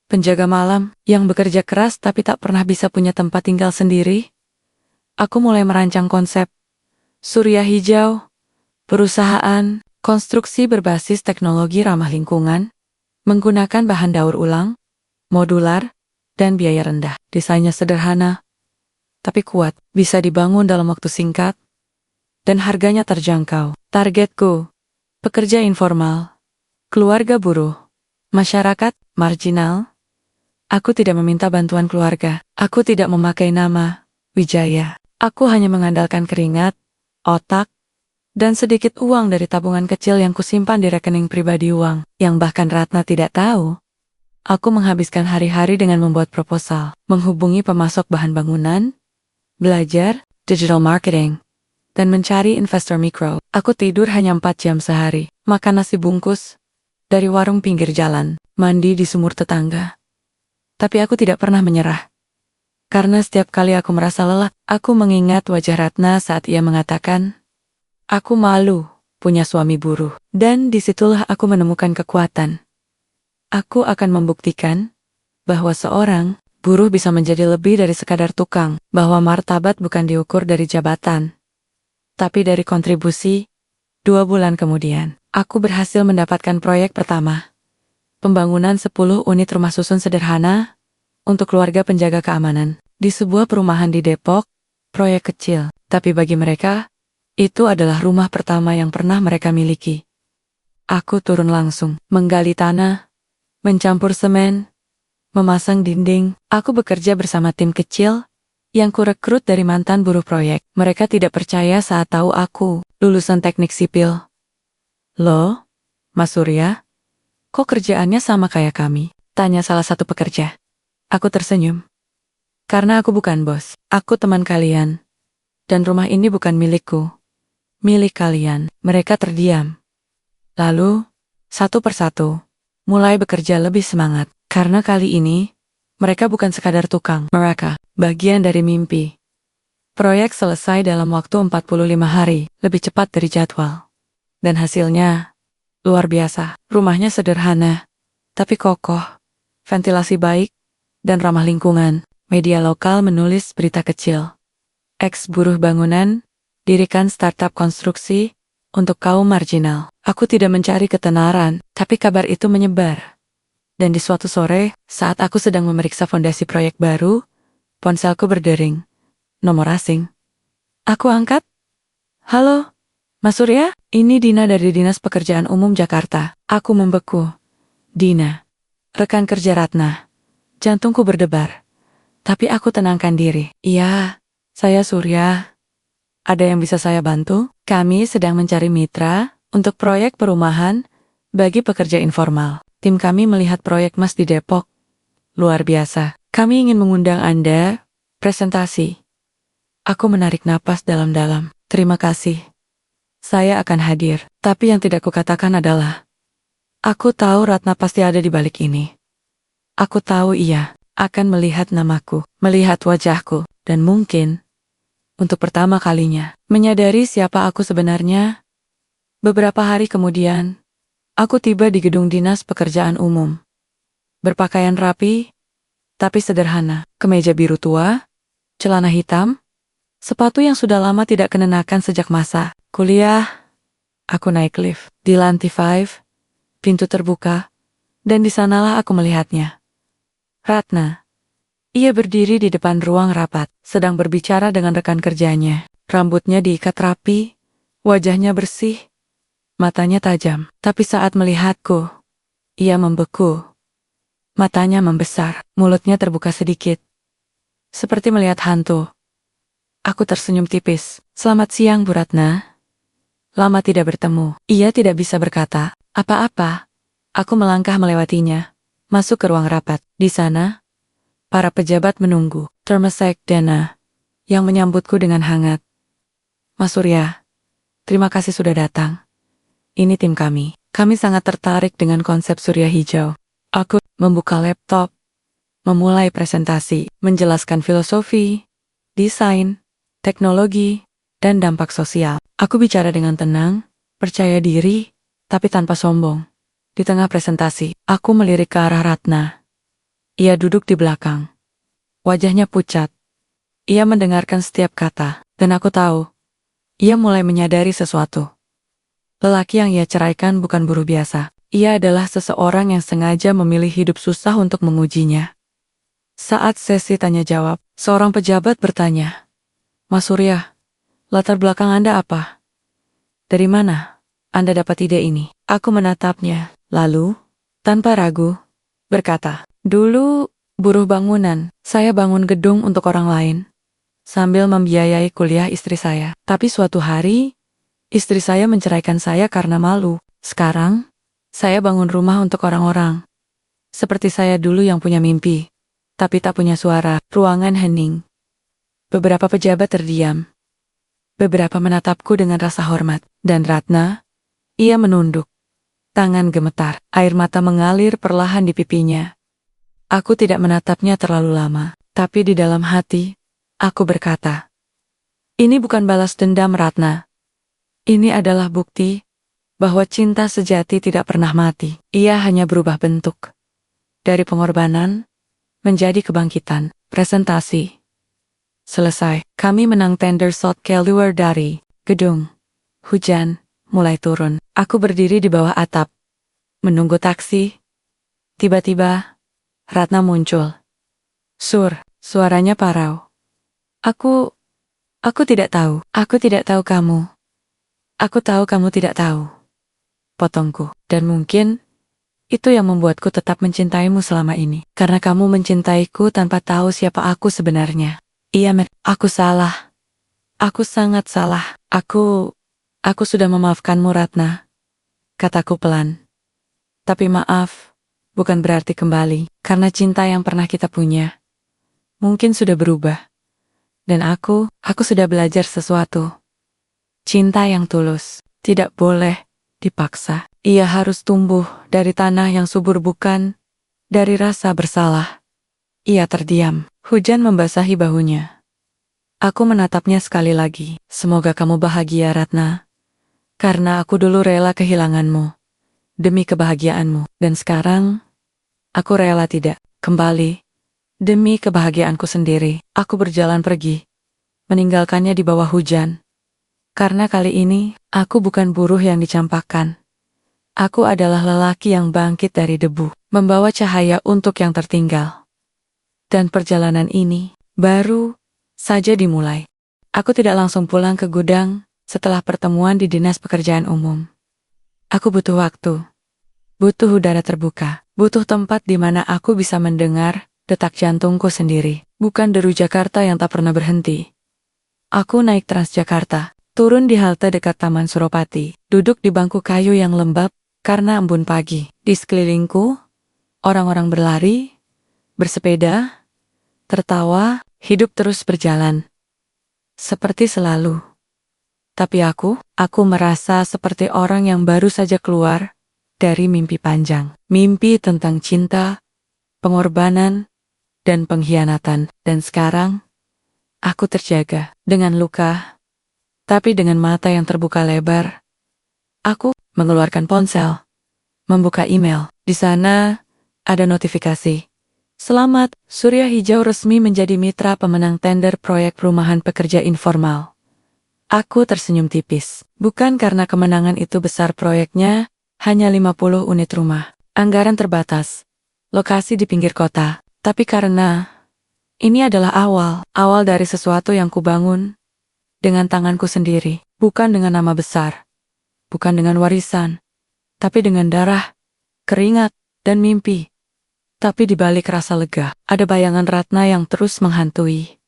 [SPEAKER 1] penjaga malam, yang bekerja keras tapi tak pernah bisa punya tempat tinggal sendiri. Aku mulai merancang konsep Surya Hijau, perusahaan konstruksi berbasis teknologi ramah lingkungan, menggunakan bahan daur ulang, modular, dan biaya rendah. Desainnya sederhana, tapi kuat, bisa dibangun dalam waktu singkat, dan harganya terjangkau. Targetku, pekerja informal, keluarga buruh, masyarakat marginal. Aku tidak meminta bantuan keluarga. Aku tidak memakai nama Wijaya. Aku hanya mengandalkan keringat, otak, dan sedikit uang dari tabungan kecil yang kusimpan di rekening pribadi, uang yang bahkan Ratna tidak tahu. Aku menghabiskan hari-hari dengan membuat proposal, menghubungi pemasok bahan bangunan, belajar digital marketing, dan mencari investor mikro. Aku tidur hanya 4 jam sehari, makan nasi bungkus dari warung pinggir jalan, mandi di sumur tetangga. Tapi aku tidak pernah menyerah. Karena setiap kali aku merasa lelah, aku mengingat wajah Ratna saat ia mengatakan, "Aku malu punya suami buruh." Dan disitulah aku menemukan kekuatan. Aku akan membuktikan bahwa seorang buruh bisa menjadi lebih dari sekadar tukang, bahwa martabat bukan diukur dari jabatan, tapi dari kontribusi. 2 bulan kemudian, aku berhasil mendapatkan proyek pertama. Pembangunan 10 unit rumah susun sederhana untuk keluarga penjaga keamanan di sebuah perumahan di Depok. Proyek kecil, tapi bagi mereka, itu adalah rumah pertama yang pernah mereka miliki. Aku turun langsung, menggali tanah, mencampur semen, memasang dinding. Aku bekerja bersama tim kecil yang kurekrut dari mantan buruh proyek. Mereka tidak percaya saat tahu aku lulusan teknik sipil. Loh, Mas Surya, kok kerjaannya sama kayak kami? Tanya salah satu pekerja. Aku tersenyum. Karena aku bukan bos, aku teman kalian. Dan rumah ini bukan milikku. Milik kalian. Mereka terdiam. Lalu, satu persatu, mulai bekerja lebih semangat. Karena kali ini, mereka bukan sekadar tukang. Mereka, bagian dari mimpi. Proyek selesai dalam waktu 45 hari, lebih cepat dari jadwal. Dan hasilnya, luar biasa. Rumahnya sederhana, tapi kokoh. Ventilasi baik, dan ramah lingkungan. Media lokal menulis berita kecil. Ex-buruh bangunan, dirikan startup konstruksi untuk kaum marginal. Aku tidak mencari ketenaran, tapi kabar itu menyebar. Dan di suatu sore, saat aku sedang memeriksa fondasi proyek baru, ponselku berdering. Nomor asing. Aku angkat. Halo, Mas Surya, ini Dina dari Dinas Pekerjaan Umum Jakarta. Aku membeku. Dina, rekan kerja Ratna. Jantungku berdebar. Tapi aku tenangkan diri. Iya, saya Surya. Ada yang bisa saya bantu? Kami sedang mencari mitra untuk proyek perumahan bagi pekerja informal. Tim kami melihat proyek Mas di Depok. Luar biasa. Kami ingin mengundang Anda presentasi. Aku menarik napas dalam-dalam. Terima kasih. Saya akan hadir. Tapi yang tidak kukatakan adalah, aku tahu Ratna pasti ada di balik ini. Aku tahu ia akan melihat namaku, melihat wajahku, dan mungkin, untuk pertama kalinya, menyadari siapa aku sebenarnya. Beberapa hari kemudian, aku tiba di gedung Dinas Pekerjaan Umum. Berpakaian rapi, tapi sederhana. Kemeja biru tua, celana hitam, sepatu yang sudah lama tidak kenakan sejak masa kuliah. Aku naik lift. Di lantai 5, pintu terbuka, dan di sanalah aku melihatnya. Ratna. Ia berdiri di depan ruang rapat, sedang berbicara dengan rekan kerjanya. Rambutnya diikat rapi, wajahnya bersih, matanya tajam. Tapi saat melihatku, ia membeku. Matanya membesar, mulutnya terbuka sedikit. Seperti melihat hantu. Aku tersenyum tipis. Selamat siang, Bu Ratna. Lama tidak bertemu. Ia tidak bisa berkata apa-apa. Aku melangkah melewatinya, masuk ke ruang rapat. Di sana, para pejabat menunggu. Termesek Dana, yang menyambutku dengan hangat. Mas Surya, terima kasih sudah datang. Ini tim kami. Kami sangat tertarik dengan konsep Surya Hijau. Aku membuka laptop, memulai presentasi, menjelaskan filosofi, desain, teknologi, dan dampak sosial. Aku bicara dengan tenang, percaya diri, tapi tanpa sombong. Di tengah presentasi, aku melirik ke arah Ratna. Ia duduk di belakang. Wajahnya pucat. Ia mendengarkan setiap kata, dan aku tahu, ia mulai menyadari sesuatu. Lelaki yang ia ceraikan bukan buruh biasa. Ia adalah seseorang yang sengaja memilih hidup susah untuk mengujinya. Saat sesi tanya jawab, seorang pejabat bertanya, Mas Surya, latar belakang Anda apa? Dari mana Anda dapat ide ini? Aku menatapnya, lalu, tanpa ragu, berkata, dulu, buruh bangunan, saya bangun gedung untuk orang lain, sambil membiayai kuliah istri saya. Tapi suatu hari, istri saya menceraikan saya karena malu. Sekarang, saya bangun rumah untuk orang-orang. Seperti saya dulu yang punya mimpi, tapi tak punya suara. Ruangan hening. Beberapa pejabat terdiam. Beberapa menatapku dengan rasa hormat. Dan Ratna, ia menunduk. Tangan gemetar, air mata mengalir perlahan di pipinya. Aku tidak menatapnya terlalu lama, tapi di dalam hati, aku berkata, ini bukan balas dendam Ratna. Ini adalah bukti bahwa cinta sejati tidak pernah mati. Ia hanya berubah bentuk. Dari pengorbanan, menjadi kebangkitan. Presentasi selesai. Kami menang tender shot keluar dari gedung. Hujan mulai turun. Aku berdiri di bawah atap, menunggu taksi. Tiba-tiba, Ratna muncul. Suaranya parau. Aku tidak tahu. Aku tidak tahu kamu. Aku tahu kamu tidak tahu. Potongku. Dan mungkin, itu yang membuatku tetap mencintaimu selama ini. Karena kamu mencintaiku tanpa tahu siapa aku sebenarnya. Iya, aku salah. Aku sangat salah. Aku sudah memaafkanmu, Ratna. Kataku pelan. Tapi maaf, bukan berarti kembali. Karena cinta yang pernah kita punya, mungkin sudah berubah. Dan aku sudah belajar sesuatu. Cinta yang tulus tidak boleh dipaksa. Ia harus tumbuh dari tanah yang subur, bukan dari rasa bersalah. Ia terdiam. Hujan membasahi bahunya. Aku menatapnya sekali lagi. Semoga kamu bahagia, Ratna. Karena aku dulu rela kehilanganmu demi kebahagiaanmu. Dan sekarang, aku rela tidak kembali demi kebahagiaanku sendiri. Aku berjalan pergi, meninggalkannya di bawah hujan. Karena kali ini, aku bukan buruh yang dicampakkan. Aku adalah lelaki yang bangkit dari debu, membawa cahaya untuk yang tertinggal. Dan perjalanan ini baru saja dimulai. Aku tidak langsung pulang ke gudang setelah pertemuan di Dinas Pekerjaan Umum. Aku butuh waktu, butuh udara terbuka, butuh tempat di mana aku bisa mendengar detak jantungku sendiri, bukan deru Jakarta yang tak pernah berhenti. Aku naik Transjakarta, turun di halte dekat Taman Suropati, duduk di bangku kayu yang lembab karena embun pagi. Di sekelilingku, orang-orang berlari, bersepeda, tertawa, hidup terus berjalan. Seperti selalu. Tapi aku merasa seperti orang yang baru saja keluar dari mimpi panjang. Mimpi tentang cinta, pengorbanan, dan pengkhianatan. Dan sekarang, aku terjaga dengan luka, tapi dengan mata yang terbuka lebar. Aku mengeluarkan ponsel, membuka email. Di sana, ada notifikasi. Selamat, Surya Hijau resmi menjadi mitra pemenang tender proyek perumahan pekerja informal. Aku tersenyum tipis. Bukan karena kemenangan itu besar proyeknya, hanya 50 unit rumah. Anggaran terbatas. Lokasi di pinggir kota. Tapi karena ini adalah awal dari sesuatu yang kubangun dengan tanganku sendiri. Bukan dengan nama besar. Bukan dengan warisan. Tapi dengan darah, keringat, dan mimpi. Tapi di balik rasa lega, ada bayangan Ratna yang terus menghantui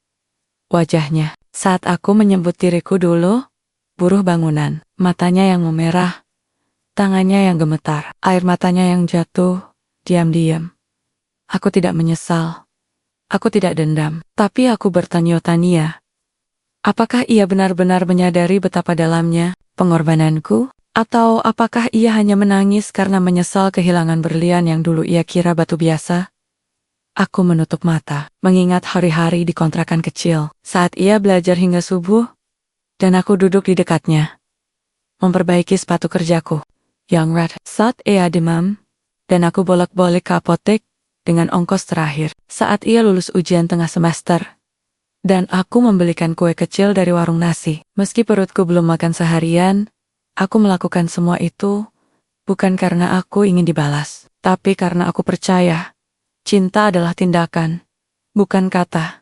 [SPEAKER 1] wajahnya. Saat aku menyebut diriku dulu, buruh bangunan, matanya yang memerah, tangannya yang gemetar, air matanya yang jatuh, diam-diam. Aku tidak menyesal, aku tidak dendam, tapi aku bertanya-tanya. Apakah ia benar-benar menyadari betapa dalamnya pengorbananku? Atau apakah ia hanya menangis karena menyesal kehilangan berlian yang dulu ia kira batu biasa? Aku menutup mata, mengingat hari-hari di kontrakan kecil, saat ia belajar hingga subuh, dan aku duduk di dekatnya, memperbaiki sepatu kerjaku. Young Rat saat ia demam, dan aku bolak-balik ke apotek dengan ongkos terakhir. Saat ia lulus ujian tengah semester, dan aku membelikan kue kecil dari warung nasi. Meski perutku belum makan seharian, aku melakukan semua itu bukan karena aku ingin dibalas, tapi karena aku percaya cinta adalah tindakan, bukan kata.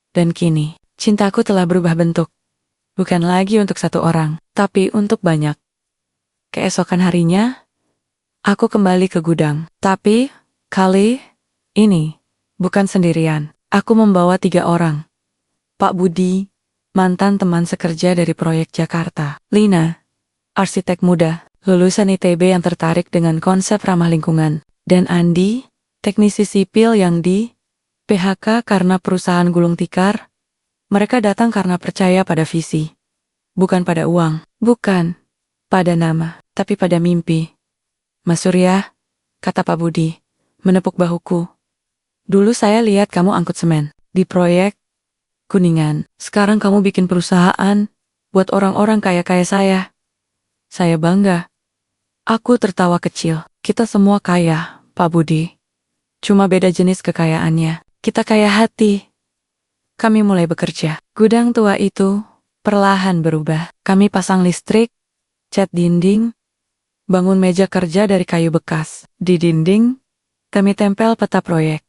[SPEAKER 1] Dan kini, cintaku telah berubah bentuk. Bukan lagi untuk satu orang, tapi untuk banyak. Keesokan harinya, aku kembali ke gudang. Tapi, kali ini, bukan sendirian. Aku membawa 3 orang. Pak Budi, mantan teman sekerja dari proyek Jakarta. Lina, arsitek muda, lulusan ITB yang tertarik dengan konsep ramah lingkungan. Dan Andi, teknisi sipil yang di PHK karena perusahaan gulung tikar. Mereka datang karena percaya pada visi. Bukan pada uang, bukan pada nama, tapi pada mimpi. Mas Surya, kata Pak Budi, menepuk bahuku. Dulu saya lihat kamu angkut semen di proyek Kuningan. Sekarang kamu bikin perusahaan buat orang-orang kaya-kaya saya. Saya bangga. Aku tertawa kecil. Kita semua kaya, Pak Budi. Cuma beda jenis kekayaannya. Kita kaya hati. Kami mulai bekerja. Gudang tua itu perlahan berubah. Kami pasang listrik, cat dinding, bangun meja kerja dari kayu bekas. Di dinding, kami tempel peta proyek,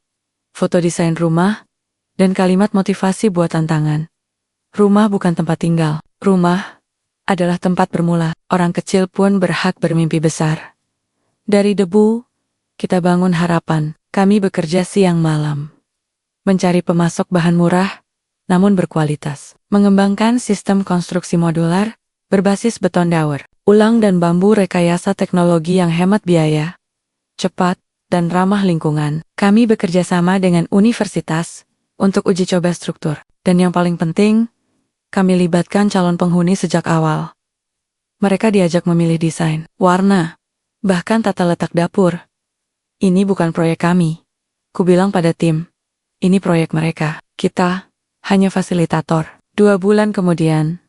[SPEAKER 1] foto desain rumah, dan kalimat motivasi buat tantangan. Rumah bukan tempat tinggal. Rumah adalah tempat bermula. Orang kecil pun berhak bermimpi besar. Dari debu, kita bangun harapan. Kami bekerja siang malam. Mencari pemasok bahan murah, namun berkualitas. Mengembangkan sistem konstruksi modular, berbasis beton daur, ulang dan bambu rekayasa teknologi yang hemat biaya, cepat, dan ramah lingkungan. Kami bekerja sama dengan universitas untuk uji coba struktur. Dan yang paling penting, kami libatkan calon penghuni sejak awal. Mereka diajak memilih desain, warna, bahkan tata letak dapur. Ini bukan proyek kami. Kubilang pada tim, ini proyek mereka. Kita hanya fasilitator. 2 bulan kemudian,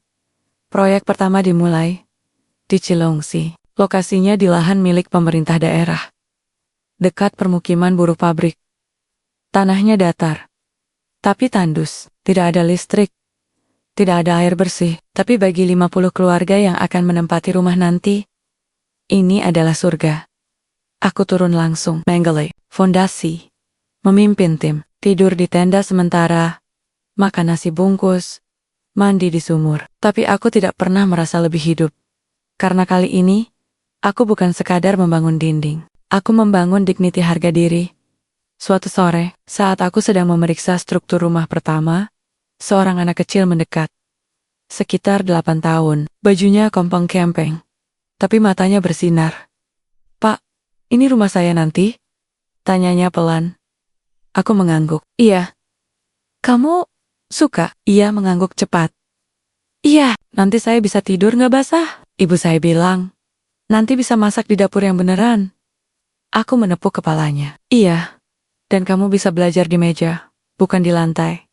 [SPEAKER 1] proyek pertama dimulai di Cilongsi. Lokasinya di lahan milik pemerintah daerah, dekat permukiman buruh pabrik. Tanahnya datar, tapi tandus. Tidak ada listrik, tidak ada air bersih. Tapi bagi 50 keluarga yang akan menempati rumah nanti, ini adalah surga. Aku turun langsung, menggali fondasi, memimpin tim, tidur di tenda sementara, makan nasi bungkus, mandi di sumur. Tapi aku tidak pernah merasa lebih hidup. Karena kali ini, aku bukan sekadar membangun dinding. Aku membangun dignity harga diri. Suatu sore, saat aku sedang memeriksa struktur rumah pertama, seorang anak kecil mendekat. Sekitar 8 tahun, bajunya kompong-kempeng, tapi matanya bersinar. "Pak, ini rumah saya nanti?" Tanyanya pelan. Aku mengangguk. "Iya." "Kamu suka?" Ia mengangguk cepat. "Iya, nanti saya bisa tidur nggak basah?" Ibu saya bilang, "Nanti bisa masak di dapur yang beneran." Aku menepuk kepalanya. "Iya, dan kamu bisa belajar di meja, bukan di lantai."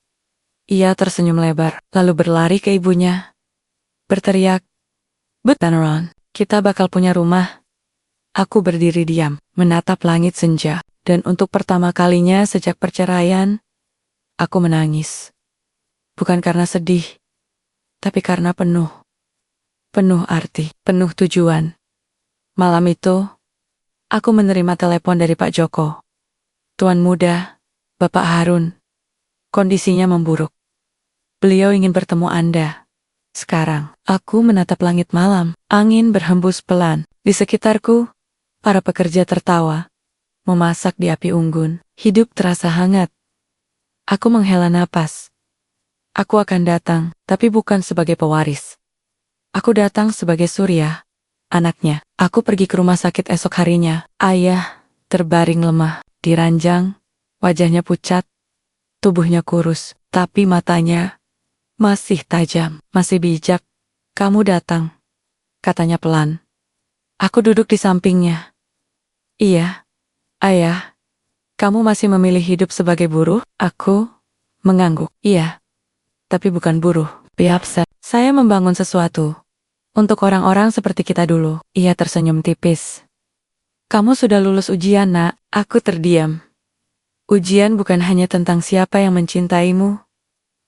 [SPEAKER 1] Ia tersenyum lebar, lalu berlari ke ibunya. Berteriak, "But Taneron, kita bakal punya rumah." Aku berdiri diam, menatap langit senja, dan untuk pertama kalinya sejak perceraian, aku menangis. Bukan karena sedih, tapi karena penuh arti, penuh tujuan. Malam itu, aku menerima telepon dari Pak Joko. "Tuan muda, Bapak Harun, kondisinya memburuk. Beliau ingin bertemu Anda." Sekarang, aku menatap langit malam, angin berhembus pelan. Di sekitarku, para pekerja tertawa, memasak di api unggun. Hidup terasa hangat. Aku menghela napas. Aku akan datang, tapi bukan sebagai pewaris. Aku datang sebagai Surya, anaknya. Aku pergi ke rumah sakit esok harinya. Ayah terbaring lemah, di ranjang, wajahnya pucat, tubuhnya kurus, tapi matanya masih tajam, masih bijak. "Kamu datang," katanya pelan. Aku duduk di sampingnya. "Iya, Ayah. Kamu masih memilih hidup sebagai buruh?" Aku mengangguk. "Iya, tapi bukan buruh biasa. Saya membangun sesuatu untuk orang-orang seperti kita dulu." Ia tersenyum tipis. "Kamu sudah lulus ujian, Nak." Aku terdiam. Ujian bukan hanya tentang siapa yang mencintaimu,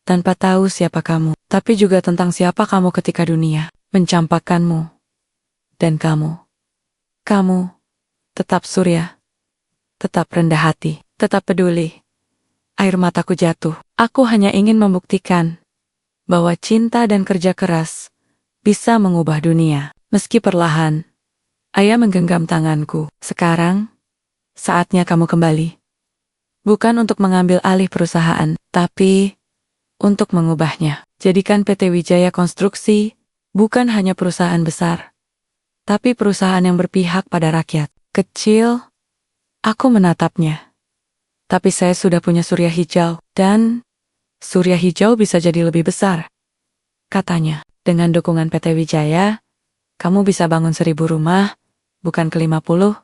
[SPEAKER 1] tanpa tahu siapa kamu, tapi juga tentang siapa kamu ketika dunia mencampakkanmu. Dan kamu tetap Surya, tetap rendah hati, tetap peduli. Air mataku jatuh. Aku hanya ingin membuktikan bahwa cinta dan kerja keras bisa mengubah dunia. Meski perlahan, Ayah menggenggam tanganku. "Sekarang, saatnya kamu kembali. Bukan untuk mengambil alih perusahaan, tapi untuk mengubahnya. Jadikan PT Wijaya Konstruksi bukan hanya perusahaan besar, tapi perusahaan yang berpihak pada rakyat." Kecil, aku menatapnya. Tapi saya sudah punya surya hijau, dan surya hijau bisa jadi lebih besar, katanya. Dengan dukungan PT Wijaya, kamu bisa bangun 1000 rumah, bukan ke 50.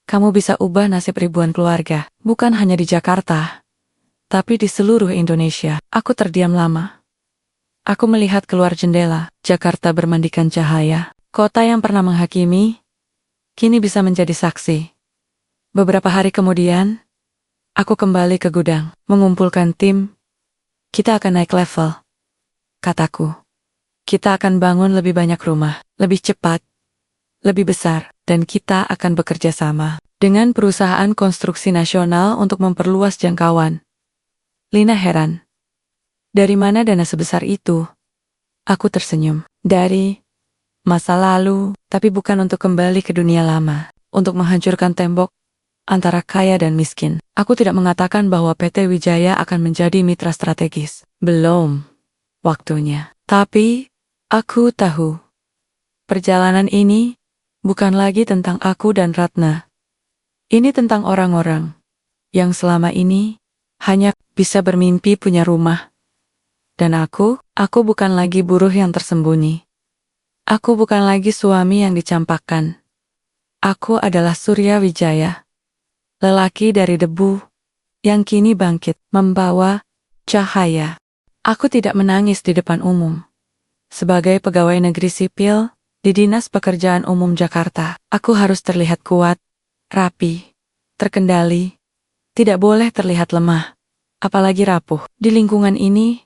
[SPEAKER 1] Kamu bisa ubah nasib ribuan keluarga, bukan hanya di Jakarta, tapi di seluruh Indonesia. Aku terdiam lama. Aku melihat keluar jendela, Jakarta bermandikan cahaya. Kota yang pernah menghakimi, kini bisa menjadi saksi. Beberapa hari kemudian, Aku kembali ke gudang, mengumpulkan tim. Kita akan naik level, kataku. Kita akan bangun lebih banyak rumah, lebih cepat, lebih besar, dan kita akan bekerja sama dengan perusahaan konstruksi nasional untuk memperluas jangkauan. Lina heran. Dari mana dana sebesar itu? Aku tersenyum. Dari masa lalu, tapi bukan untuk kembali ke dunia lama, untuk menghancurkan tembok antara kaya dan miskin. Aku tidak mengatakan bahwa PT Wijaya akan menjadi mitra strategis. Belum waktunya. Tapi, aku tahu. Perjalanan ini bukan lagi tentang aku dan Ratna. Ini tentang orang-orang yang selama ini hanya bisa bermimpi punya rumah. Dan aku bukan lagi buruh yang tersembunyi. Aku bukan lagi suami yang dicampakkan. Aku adalah Surya Wijaya. Lelaki dari debu yang kini bangkit membawa cahaya. Aku tidak menangis di depan umum. Sebagai pegawai negeri sipil di Dinas Pekerjaan Umum Jakarta, aku harus terlihat kuat, rapi, terkendali, tidak boleh terlihat lemah, apalagi rapuh. Di lingkungan ini,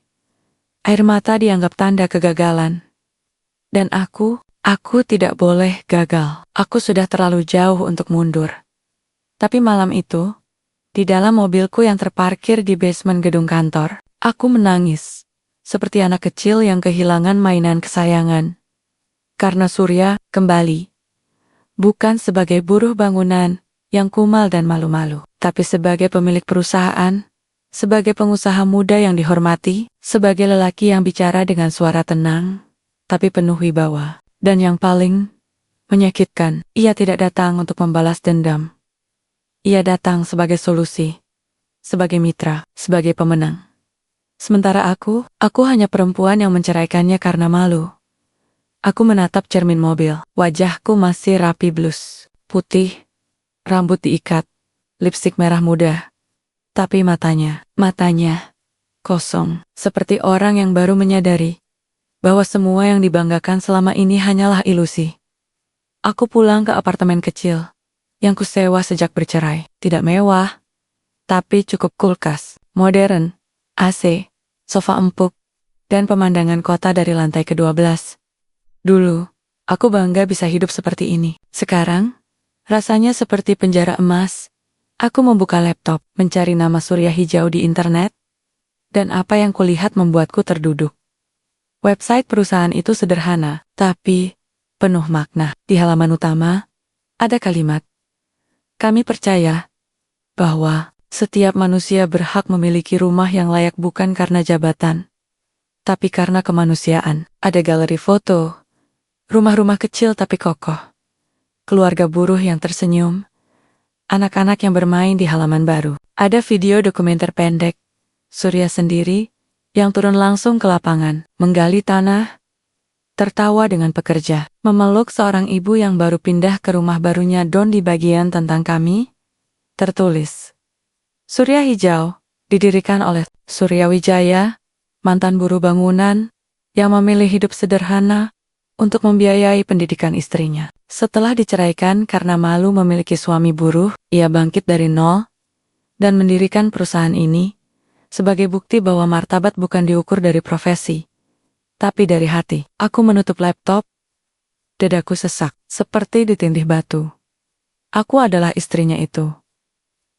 [SPEAKER 1] air mata dianggap tanda kegagalan. Dan aku tidak boleh gagal. Aku sudah terlalu jauh untuk mundur. Tapi malam itu, di dalam mobilku yang terparkir di basement gedung kantor, aku menangis. Seperti anak kecil yang kehilangan mainan kesayangan. Karena Surya kembali. Bukan sebagai buruh bangunan yang kumal dan malu-malu, tapi sebagai pemilik perusahaan, sebagai pengusaha muda yang dihormati, sebagai lelaki yang bicara dengan suara tenang, tapi penuh wibawa. Dan yang paling menyakitkan, ia tidak datang untuk membalas dendam. Ia datang sebagai solusi, sebagai mitra, sebagai pemenang. Sementara aku hanya perempuan yang menceraikannya karena malu. Aku menatap cermin mobil. Wajahku masih rapi blus, putih, rambut diikat, lipstik merah muda. Tapi matanya kosong, seperti orang yang baru menyadari bahwa semua yang dibanggakan selama ini hanyalah ilusi. Aku pulang ke apartemen kecil yang kusewa sejak bercerai. Tidak mewah, tapi cukup kulkas, modern, AC, sofa empuk, dan pemandangan kota dari lantai ke-12. Dulu, aku bangga bisa hidup seperti ini. Sekarang, rasanya seperti penjara emas. Aku membuka laptop, mencari nama Surya Hijau di internet, dan apa yang kulihat membuatku terduduk. Website perusahaan itu sederhana, tapi penuh makna. Di halaman utama, ada kalimat, "Kami percaya bahwa setiap manusia berhak memiliki rumah yang layak bukan karena jabatan, tapi karena kemanusiaan." Ada galeri foto, rumah-rumah kecil tapi kokoh, keluarga buruh yang tersenyum, anak-anak yang bermain di halaman baru. Ada video dokumenter pendek, Surya sendiri, yang turun langsung ke lapangan, menggali tanah, tertawa dengan pekerja, memeluk seorang ibu yang baru pindah ke rumah barunya. Don di bagian tentang kami, tertulis, Surya Hijau, didirikan oleh Surya Wijaya, mantan buruh bangunan, yang memilih hidup sederhana untuk membiayai pendidikan istrinya. Setelah diceraikan karena malu memiliki suami buruh, ia bangkit dari nol dan mendirikan perusahaan ini sebagai bukti bahwa martabat bukan diukur dari profesi, tapi dari hati. Aku menutup laptop, dadaku sesak, seperti ditindih batu. Aku adalah istrinya itu.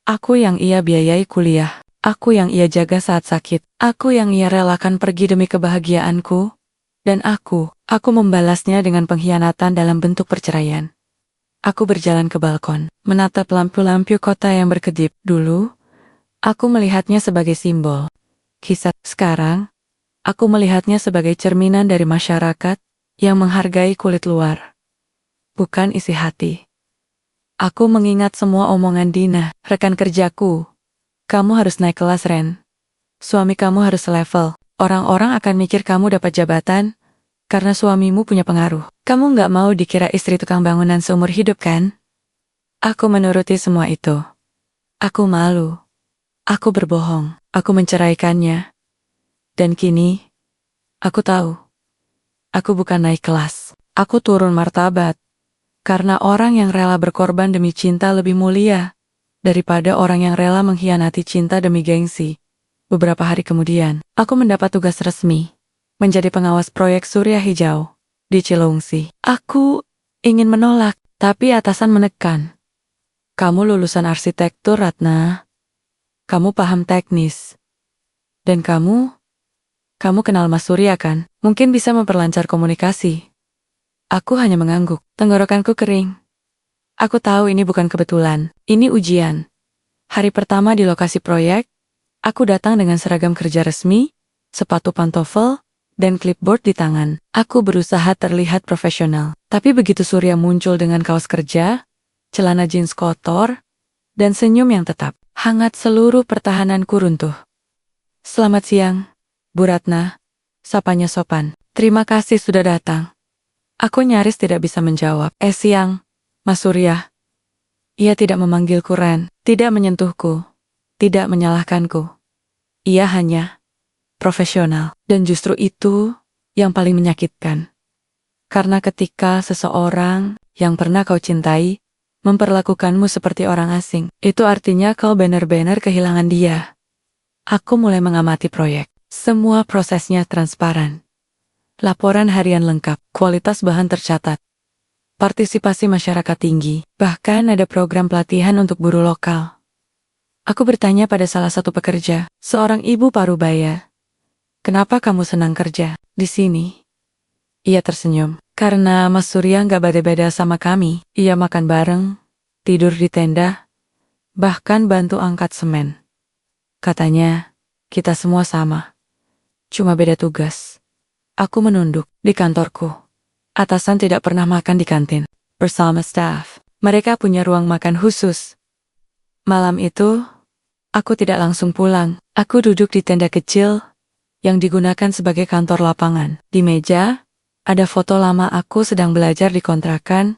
[SPEAKER 1] Aku yang ia biayai kuliah, aku yang ia jaga saat sakit, aku yang ia relakan pergi demi kebahagiaanku, dan aku membalasnya dengan pengkhianatan dalam bentuk perceraian. Aku berjalan ke balkon, menatap lampu-lampu kota yang berkedip. Dulu, aku melihatnya sebagai simbol kisah. Sekarang, aku melihatnya sebagai cerminan dari masyarakat yang menghargai kulit luar, bukan isi hati. Aku mengingat semua omongan Dina, rekan kerjaku. Kamu harus naik kelas, Ren. Suami kamu harus selevel. Orang-orang akan mikir kamu dapat jabatan karena suamimu punya pengaruh. Kamu nggak mau dikira istri tukang bangunan seumur hidup, kan? Aku menuruti semua itu. Aku malu. Aku berbohong. Aku menceraikannya. Dan kini, aku tahu. Aku bukan naik kelas. Aku turun martabat. Karena orang yang rela berkorban demi cinta lebih mulia daripada orang yang rela mengkhianati cinta demi gengsi. Beberapa hari kemudian, aku mendapat tugas resmi, menjadi pengawas proyek Surya Hijau di Cilungsi. Aku ingin menolak, tapi atasan menekan. Kamu lulusan arsitektur, Ratna. Kamu paham teknis. Dan kamu kenal Mas Surya kan? Mungkin bisa memperlancar komunikasi. Aku hanya mengangguk, tenggorokanku kering. Aku tahu ini bukan kebetulan, ini ujian. Hari pertama di lokasi proyek, aku datang dengan seragam kerja resmi, sepatu pantofel, dan clipboard di tangan. Aku berusaha terlihat profesional. Tapi begitu Surya muncul dengan kaos kerja, celana jeans kotor, dan senyum yang tetap hangat, seluruh pertahananku runtuh. Selamat siang, Bu Ratna. Sapanya sopan. Terima kasih sudah datang. Aku nyaris tidak bisa menjawab. Siang, Mas Surya. Ia tidak memanggilku Ren, tidak menyentuhku, tidak menyalahkanku. Ia hanya profesional. Dan justru itu yang paling menyakitkan. Karena ketika seseorang yang pernah kau cintai memperlakukanmu seperti orang asing, itu artinya kau benar-benar kehilangan dia. Aku mulai mengamati proyek. Semua prosesnya transparan. Laporan harian lengkap, kualitas bahan tercatat. Partisipasi masyarakat tinggi, bahkan ada program pelatihan untuk buruh lokal. Aku bertanya pada salah satu pekerja, seorang ibu parubaya. Kenapa kamu senang kerja di sini? Ia tersenyum. Karena Mas Surya nggak beda-beda sama kami. Ia makan bareng, tidur di tenda, bahkan bantu angkat semen. Katanya, kita semua sama. Cuma beda tugas. Aku menunduk. Di kantorku, atasan tidak pernah makan di kantin bersama staf. Mereka punya ruang makan khusus. Malam itu, aku tidak langsung pulang. Aku duduk di tenda kecil yang digunakan sebagai kantor lapangan. Di meja, ada foto lama aku sedang belajar di kontrakan.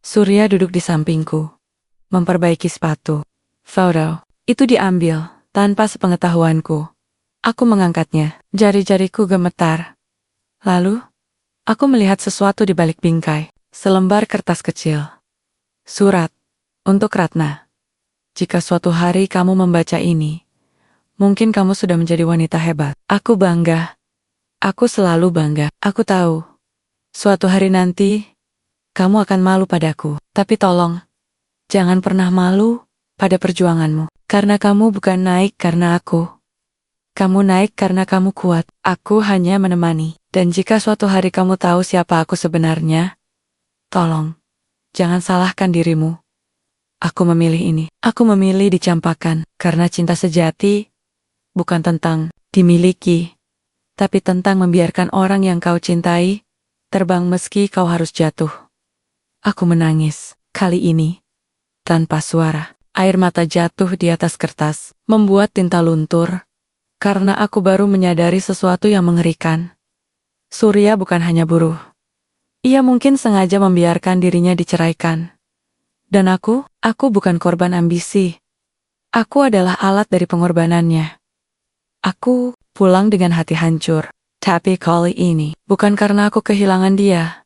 [SPEAKER 1] Surya duduk di sampingku, memperbaiki sepatu. Foto itu diambil tanpa sepengetahuanku. Aku mengangkatnya, jari-jariku gemetar. Lalu, aku melihat sesuatu di balik bingkai, selembar kertas kecil. Surat, untuk Ratna. Jika suatu hari kamu membaca ini, mungkin kamu sudah menjadi wanita hebat. Aku bangga. Aku selalu bangga. Aku tahu, suatu hari nanti, kamu akan malu padaku. Tapi tolong, jangan pernah malu pada perjuanganmu. Karena kamu bukan naik karena aku. Kamu naik karena kamu kuat. Aku hanya menemani. Dan jika suatu hari kamu tahu siapa aku sebenarnya, tolong, jangan salahkan dirimu. Aku memilih ini. Aku memilih dicampakkan. Karena cinta sejati bukan tentang dimiliki, tapi tentang membiarkan orang yang kau cintai terbang meski kau harus jatuh. Aku menangis. Kali ini, tanpa suara. Air mata jatuh di atas kertas, membuat tinta luntur. Karena aku baru menyadari sesuatu yang mengerikan. Surya bukan hanya buruh. Ia mungkin sengaja membiarkan dirinya diceraikan. Dan aku bukan korban ambisi. Aku adalah alat dari pengorbanannya. Aku pulang dengan hati hancur. Tapi kali ini, bukan karena aku kehilangan dia,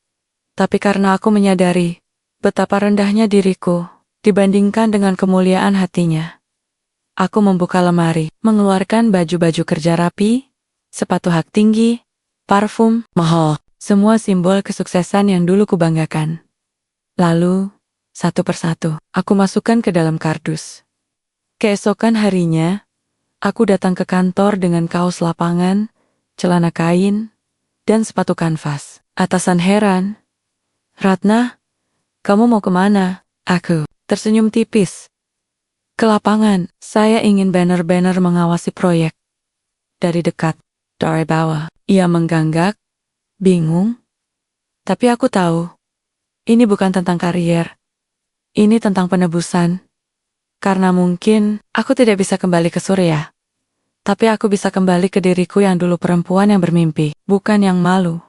[SPEAKER 1] tapi karena aku menyadari betapa rendahnya diriku dibandingkan dengan kemuliaan hatinya. Aku membuka lemari, mengeluarkan baju-baju kerja rapi, sepatu hak tinggi, parfum mahal, semua simbol kesuksesan yang dulu kubanggakan. Lalu, satu persatu, aku masukkan ke dalam kardus. Keesokan harinya, aku datang ke kantor dengan kaos lapangan, celana kain, dan sepatu kanvas. Atasan heran. Ratna, kamu mau kemana? Aku tersenyum tipis. Ke lapangan, saya ingin benar-benar mengawasi proyek. Dari dekat, dari bawah. Ia mengganggak, bingung. Tapi aku tahu, ini bukan tentang karier. Ini tentang penebusan. Karena mungkin, aku tidak bisa kembali ke Surya. Tapi aku bisa kembali ke diriku yang dulu perempuan yang bermimpi, bukan yang malu.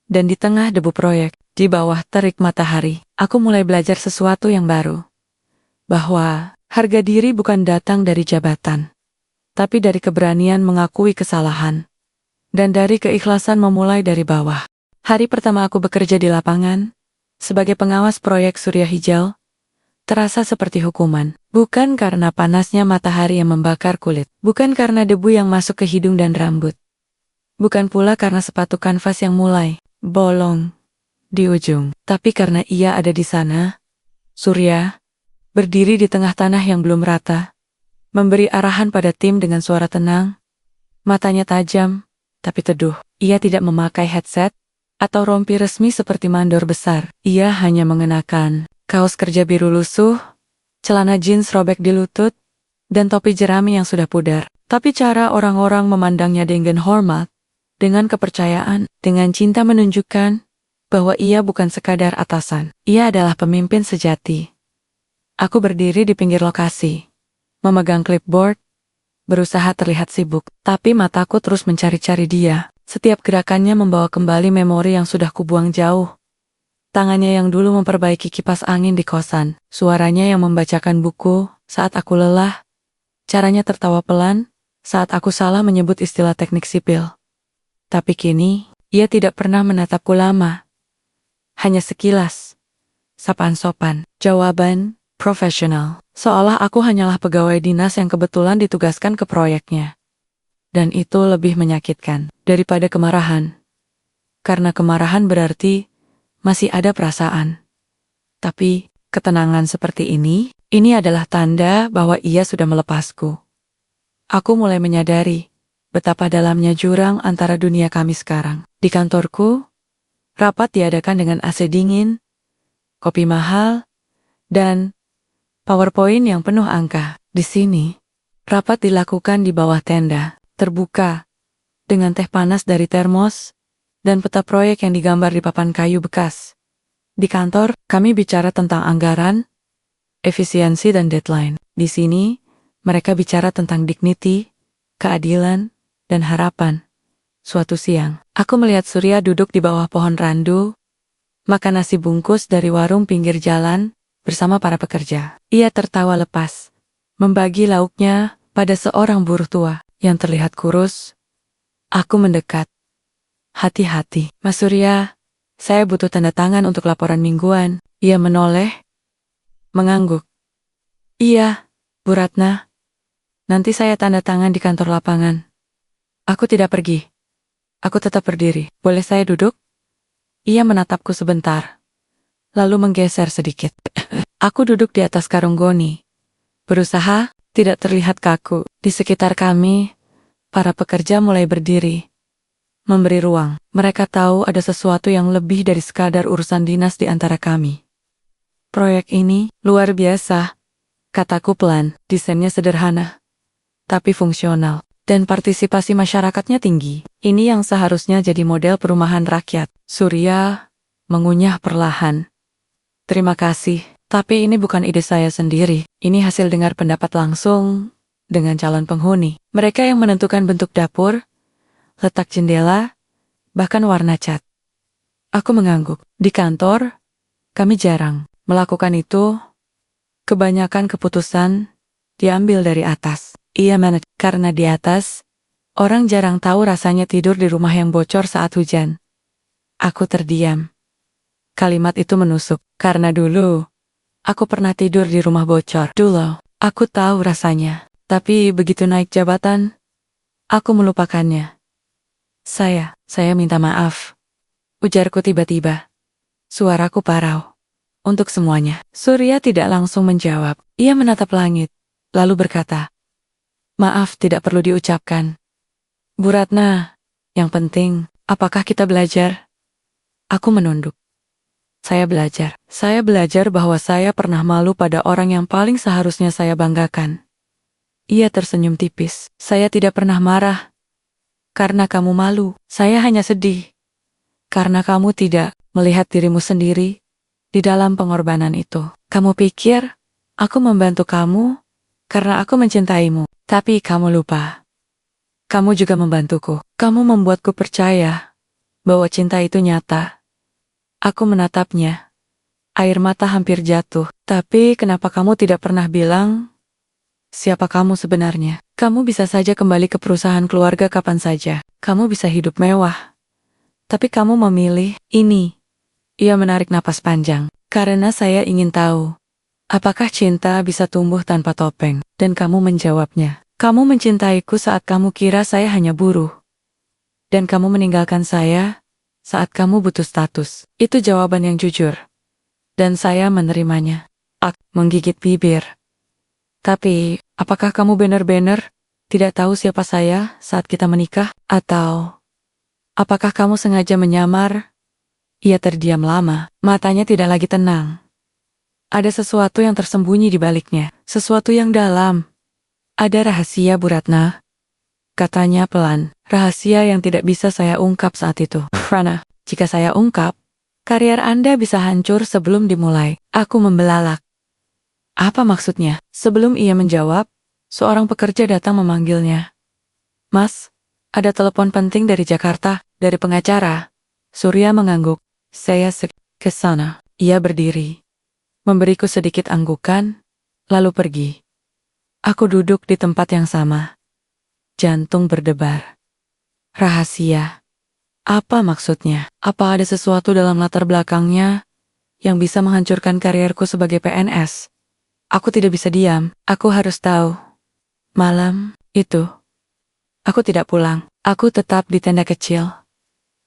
[SPEAKER 1] Dan di tengah debu proyek, di bawah terik matahari, aku mulai belajar sesuatu yang baru. Bahwa harga diri bukan datang dari jabatan, tapi dari keberanian mengakui kesalahan. Dan dari keikhlasan memulai dari bawah. Hari pertama aku bekerja di lapangan, sebagai pengawas proyek Surya Hijau, terasa seperti hukuman. Bukan karena panasnya matahari yang membakar kulit. Bukan karena debu yang masuk ke hidung dan rambut. Bukan pula karena sepatu kanvas yang mulai bolong di ujung. Tapi karena ia ada di sana, Surya, berdiri di tengah tanah yang belum rata, memberi arahan pada tim dengan suara tenang, matanya tajam, tapi teduh. Ia tidak memakai headset atau rompi resmi seperti mandor besar. Ia hanya mengenakan kaos kerja biru lusuh, celana jeans robek di lutut, dan topi jerami yang sudah pudar. Tapi cara orang-orang memandangnya dengan hormat, dengan kepercayaan, dengan cinta menunjukkan bahwa ia bukan sekadar atasan. Ia adalah pemimpin sejati. Aku berdiri di pinggir lokasi, memegang clipboard, berusaha terlihat sibuk, tapi mataku terus mencari-cari dia. Setiap gerakannya membawa kembali memori yang sudah kubuang jauh. Tangannya yang dulu memperbaiki kipas angin di kosan, suaranya yang membacakan buku saat aku lelah, caranya tertawa pelan saat aku salah menyebut istilah teknik sipil. Tapi kini, ia tidak pernah menatapku lama. Hanya sekilas, sapaan sopan, jawaban profesional, seolah aku hanyalah pegawai dinas yang kebetulan ditugaskan ke proyeknya. Dan itu lebih menyakitkan daripada kemarahan. Karena kemarahan berarti masih ada perasaan. Tapi ketenangan seperti ini adalah tanda bahwa ia sudah melepasku. Aku mulai menyadari betapa dalamnya jurang antara dunia kami sekarang. Di kantorku, rapat diadakan dengan AC dingin, kopi mahal, dan PowerPoint yang penuh angka. Di sini, rapat dilakukan di bawah tenda, terbuka, dengan teh panas dari termos, dan peta proyek yang digambar di papan kayu bekas. Di kantor, kami bicara tentang anggaran, efisiensi dan deadline. Di sini, mereka bicara tentang dignity, keadilan, dan harapan. Suatu siang, aku melihat Surya duduk di bawah pohon randu, makan nasi bungkus dari warung pinggir jalan, bersama para pekerja. Ia tertawa lepas, membagi lauknya pada seorang buruh tua yang terlihat kurus. Aku mendekat. Hati-hati, Mas Surya, saya butuh tanda tangan untuk laporan mingguan. Ia menoleh, mengangguk. Iya, Bu Ratna. Nanti saya tanda tangan di kantor lapangan. Aku tidak pergi. Aku tetap berdiri. Boleh saya duduk? Ia menatapku sebentar, lalu menggeser sedikit. Aku duduk di atas karung goni, berusaha tidak terlihat kaku. Di sekitar kami, para pekerja mulai berdiri, memberi ruang. Mereka tahu ada sesuatu yang lebih dari sekadar urusan dinas di antara kami. Proyek ini luar biasa, kataku pelan. Desainnya sederhana, tapi fungsional, dan partisipasi masyarakatnya tinggi. Ini yang seharusnya jadi model perumahan rakyat. Surya mengunyah perlahan. Terima kasih. Tapi ini bukan ide saya sendiri, ini hasil dengar pendapat langsung dengan calon penghuni. Mereka yang menentukan bentuk dapur, letak jendela, bahkan warna cat. Aku mengangguk. Di kantor, kami jarang melakukan itu. Kebanyakan keputusan diambil dari atas. Ia manage karena di atas, orang jarang tahu rasanya tidur di rumah yang bocor saat hujan. Aku terdiam. Kalimat itu menusuk, karena dulu aku pernah tidur di rumah bocor. Dulu, aku tahu rasanya. Tapi begitu naik jabatan, aku melupakannya. Saya minta maaf. Ujarku tiba-tiba. Suaraku parau. Untuk semuanya. Surya tidak langsung menjawab. Ia menatap langit, lalu berkata, maaf tidak perlu diucapkan. Bu Ratna, yang penting, apakah kita belajar? Aku menunduk. Saya belajar bahwa saya pernah malu pada orang yang paling seharusnya saya banggakan. Ia tersenyum tipis. Saya tidak pernah marah karena kamu malu. Saya hanya sedih karena kamu tidak melihat dirimu sendiri di dalam pengorbanan itu. Kamu pikir aku membantu kamu karena aku mencintaimu. Tapi kamu lupa. Kamu juga membantuku. Kamu membuatku percaya bahwa cinta itu nyata. Aku menatapnya. Air mata hampir jatuh. Tapi kenapa kamu tidak pernah bilang siapa kamu sebenarnya? Kamu bisa saja kembali ke perusahaan keluarga kapan saja. Kamu bisa hidup mewah. Tapi kamu memilih ini. Ia menarik napas panjang. Karena saya ingin tahu Apakah cinta bisa tumbuh tanpa topeng? Dan kamu menjawabnya. Kamu mencintaiku saat kamu kira saya hanya buruh. Dan kamu meninggalkan saya saat kamu butuh status. Itu jawaban yang jujur. Dan saya menerimanya. Menggigit bibir. Tapi, apakah kamu benar-benar tidak tahu siapa saya saat kita menikah? Atau, apakah kamu sengaja menyamar? Ia terdiam lama, matanya tidak lagi tenang. Ada sesuatu yang tersembunyi di baliknya, sesuatu yang dalam. Ada rahasia, Bu Ratna. Katanya pelan, rahasia yang tidak bisa saya ungkap saat itu. Rana, jika saya ungkap, karier Anda bisa hancur sebelum dimulai. Aku membelalak. Apa maksudnya? Sebelum ia menjawab, seorang pekerja datang memanggilnya. Mas, ada telepon penting dari Jakarta, dari pengacara. Surya mengangguk. Saya ke sana. Ia berdiri, memberiku sedikit anggukan, lalu pergi. Aku duduk di tempat yang sama. Jantung berdebar. Rahasia. Apa maksudnya? Apa ada sesuatu dalam latar belakangnya yang bisa menghancurkan karierku sebagai PNS? Aku tidak bisa diam, aku harus tahu. Malam itu, aku tidak pulang. Aku tetap di tenda kecil,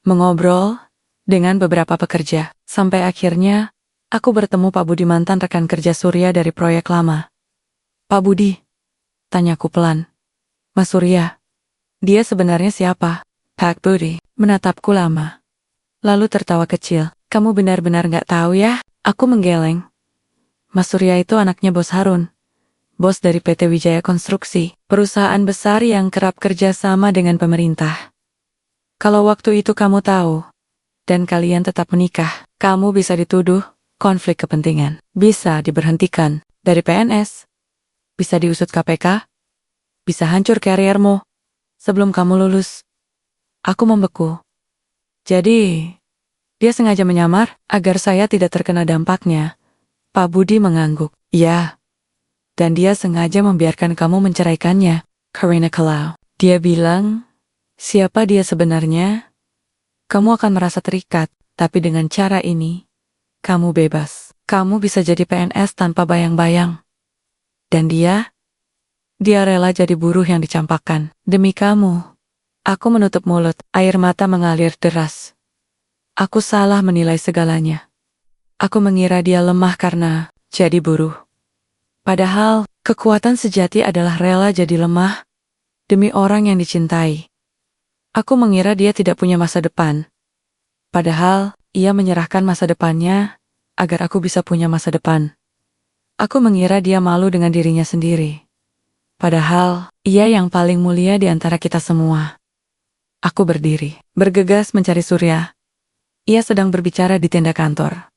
[SPEAKER 1] mengobrol dengan beberapa pekerja. Sampai akhirnya, aku bertemu Pak Budi, mantan rekan kerja Surya dari proyek lama. Pak Budi, tanyaku pelan. Mas Surya, dia sebenarnya siapa? Pak Budi menatapku lama, lalu tertawa kecil. Kamu benar-benar nggak tahu ya? Aku menggeleng. Mas Surya itu anaknya Bos Harun, bos dari PT Wijaya Konstruksi, perusahaan besar yang kerap kerja sama dengan pemerintah. Kalau waktu itu kamu tahu, dan kalian tetap menikah, kamu bisa dituduh konflik kepentingan, bisa diberhentikan dari PNS, bisa diusut KPK, bisa hancur kariermu sebelum kamu lulus. Aku membeku. Jadi, dia sengaja menyamar agar saya tidak terkena dampaknya. Pak Budi mengangguk. Ya. Dan dia sengaja membiarkan kamu menceraikannya, Karina Kalau. Dia bilang, siapa dia sebenarnya? Kamu akan merasa terikat, tapi dengan cara ini, kamu bebas. Kamu bisa jadi PNS tanpa bayang-bayang. Dan dia rela jadi buruh yang dicampakkan. Demi kamu. Aku menutup mulut, air mata mengalir deras. Aku salah menilai segalanya. Aku mengira dia lemah karena jadi buruh. Padahal, kekuatan sejati adalah rela jadi lemah demi orang yang dicintai. Aku mengira dia tidak punya masa depan. Padahal, ia menyerahkan masa depannya agar aku bisa punya masa depan. Aku mengira dia malu dengan dirinya sendiri. Padahal, ia yang paling mulia di antara kita semua. Aku berdiri, bergegas mencari Surya. Ia sedang berbicara di tenda kantor.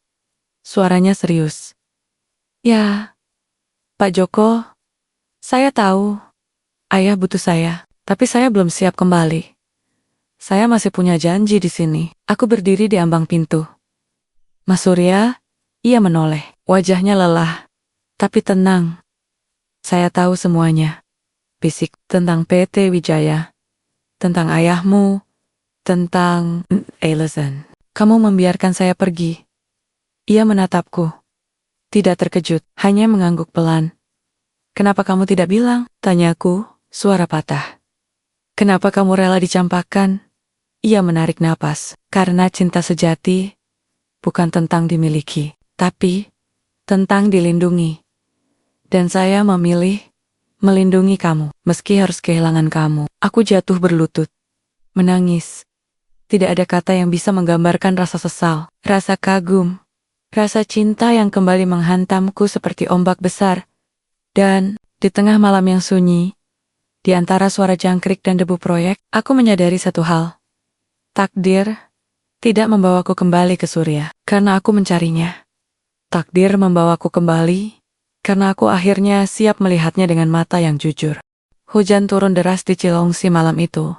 [SPEAKER 1] Suaranya serius. Ya, Pak Joko, saya tahu. Ayah butuh saya, tapi saya belum siap kembali. Saya masih punya janji di sini. Aku berdiri di ambang pintu. Mas Surya, ia menoleh. Wajahnya lelah, tapi tenang. Saya tahu semuanya. Bisik tentang PT Wijaya, tentang ayahmu, tentang Alison. Kamu membiarkan saya pergi. Ia menatapku. Tidak terkejut, hanya mengangguk pelan. Kenapa kamu tidak bilang? Tanyaku, suara patah. Kenapa kamu rela dicampakkan? Ia menarik napas. Karena cinta sejati bukan tentang dimiliki, tapi tentang dilindungi. Dan saya memilih melindungi kamu, meski harus kehilangan kamu. Aku jatuh berlutut, menangis. Tidak ada kata yang bisa menggambarkan rasa sesal, rasa kagum, rasa cinta yang kembali menghantamku seperti ombak besar. Dan, di tengah malam yang sunyi, di antara suara jangkrik dan debu proyek, aku menyadari satu hal. Takdir tidak membawaku kembali ke Surya, karena aku mencarinya. Takdir membawaku kembali, karena aku akhirnya siap melihatnya dengan mata yang jujur. Hujan turun deras di Cilongsi malam itu.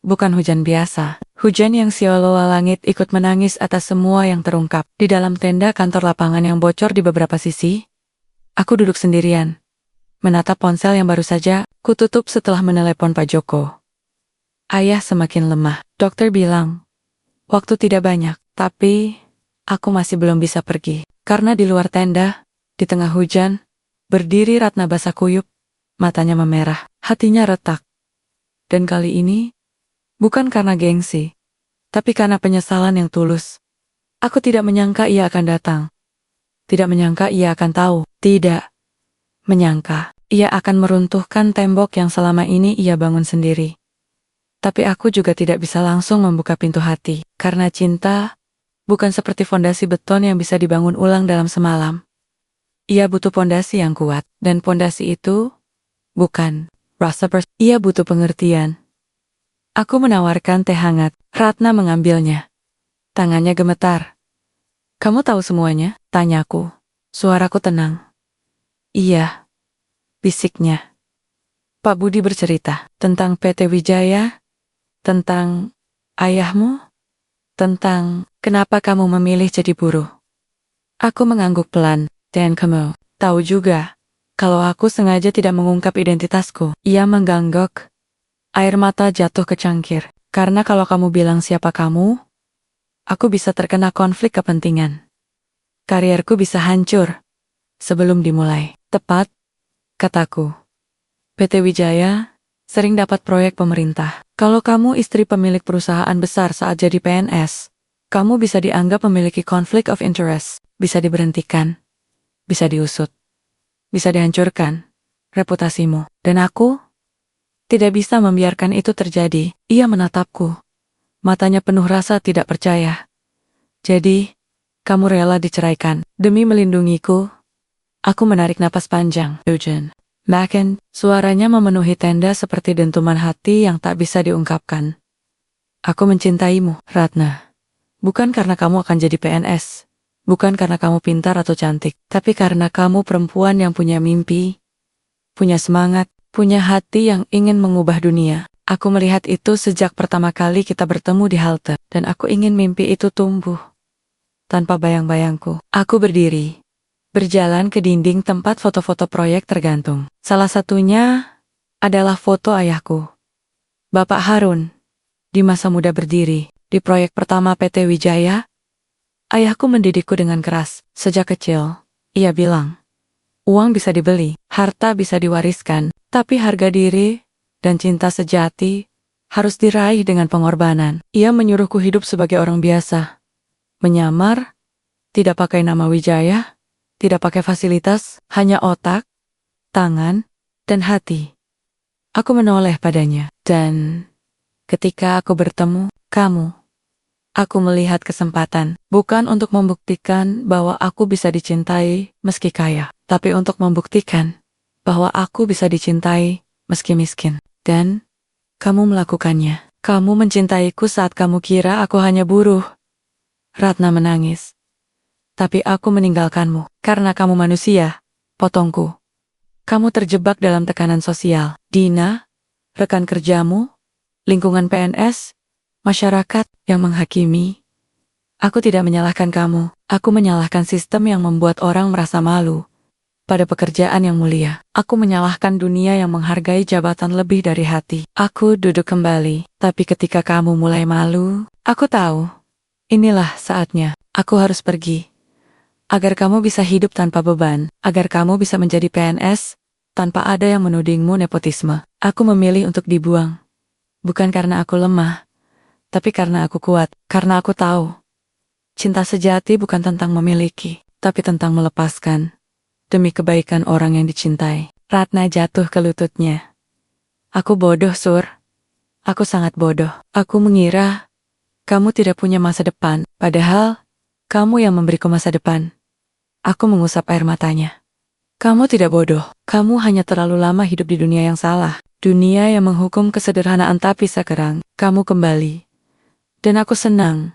[SPEAKER 1] Bukan hujan biasa, hujan yang seolah langit ikut menangis atas semua yang terungkap. Di dalam tenda kantor lapangan yang bocor di beberapa sisi, aku duduk sendirian, menatap ponsel yang baru saja kututup setelah menelepon Pak Joko. Ayah semakin lemah. Dokter bilang, waktu tidak banyak, tapi aku masih belum bisa pergi. Karena di luar tenda, Di tengah hujan, berdiri Ratna basah kuyup, matanya memerah, hatinya retak. Dan kali ini, bukan karena gengsi, tapi karena penyesalan yang tulus. Aku tidak menyangka ia akan datang. Tidak menyangka ia akan tahu. Tidak menyangka ia akan meruntuhkan tembok yang selama ini ia bangun sendiri. Tapi aku juga tidak bisa langsung membuka pintu hati, karena cinta bukan seperti fondasi beton yang bisa dibangun ulang dalam semalam. Ia butuh fondasi yang kuat, dan fondasi itu bukan rasa ia butuh pengertian. Aku menawarkan teh hangat, Ratna mengambilnya. Tangannya gemetar. Kamu tahu semuanya? Tanyaku. Suaraku tenang. Iya, bisiknya. Pak Budi bercerita tentang PT Wijaya, tentang ayahmu, tentang kenapa kamu memilih jadi buruh. Aku mengangguk pelan, dan kamu tahu juga, kalau aku sengaja tidak mengungkap identitasku. Ia mengganggok. Air mata jatuh ke cangkir. Karena kalau kamu bilang siapa kamu, aku bisa terkena konflik kepentingan. Karierku bisa hancur sebelum dimulai. Tepat, kataku. PT Wijaya sering dapat proyek pemerintah. Kalau kamu istri pemilik perusahaan besar saat jadi PNS, kamu bisa dianggap memiliki conflict of interest, bisa diberhentikan, bisa diusut, bisa dihancurkan reputasimu. Dan aku tidak bisa membiarkan itu terjadi. Ia menatapku. Matanya penuh rasa tidak percaya. Jadi, kamu rela diceraikan demi melindungiku? Aku menarik napas panjang. Eugene Macken, suaranya memenuhi tenda seperti dentuman hati yang tak bisa diungkapkan. Aku mencintaimu, Ratna. Bukan karena kamu akan jadi PNS. Bukan karena kamu pintar atau cantik. Tapi karena kamu perempuan yang punya mimpi, punya semangat, punya hati yang ingin mengubah dunia. Aku melihat itu sejak pertama kali kita bertemu di halte. Dan aku ingin mimpi itu tumbuh. Tanpa bayang-bayangku, aku berdiri. Berjalan ke dinding tempat foto-foto proyek tergantung. Salah satunya adalah foto ayahku. Bapak Harun. Di masa muda berdiri. Di proyek pertama PT Wijaya, ayahku mendidikku dengan keras. Sejak kecil, ia bilang, uang bisa dibeli, harta bisa diwariskan, tapi harga diri dan cinta sejati harus diraih dengan pengorbanan. Ia menyuruhku hidup sebagai orang biasa. Menyamar, tidak pakai nama Wijaya, tidak pakai fasilitas, hanya otak, tangan, dan hati. Aku menoleh padanya, dan ketika aku bertemu kamu, aku melihat kesempatan, bukan untuk membuktikan bahwa aku bisa dicintai meski kaya, tapi untuk membuktikan bahwa aku bisa dicintai meski miskin. Dan kamu melakukannya. Kamu mencintaiku saat kamu kira aku hanya buruh. Ratna menangis. Tapi aku meninggalkanmu, karena kamu manusia, potongku. Kamu terjebak dalam tekanan sosial. Dina, rekan kerjamu, lingkungan PNS, masyarakat yang menghakimi. Aku tidak menyalahkan kamu, aku menyalahkan sistem yang membuat orang merasa malu. Pada pekerjaan yang mulia, aku menyalahkan dunia yang menghargai jabatan lebih dari hati. Aku duduk kembali, tapi ketika kamu mulai malu, aku tahu. Inilah saatnya, aku harus pergi. Agar kamu bisa hidup tanpa beban, agar kamu bisa menjadi PNS, tanpa ada yang menudingmu nepotisme. Aku memilih untuk dibuang. Bukan karena aku lemah, tapi karena aku kuat, karena aku tahu. Cinta sejati bukan tentang memiliki, tapi tentang melepaskan. Demi kebaikan orang yang dicintai. Ratna jatuh ke lututnya. Aku bodoh, Sur. Aku sangat bodoh. Aku mengira kamu tidak punya masa depan, padahal kamu yang memberiku masa depan. Aku mengusap air matanya. Kamu tidak bodoh, kamu hanya terlalu lama hidup di dunia yang salah. Dunia yang menghukum kesederhanaan tapi sekarang, kamu kembali. Dan aku senang.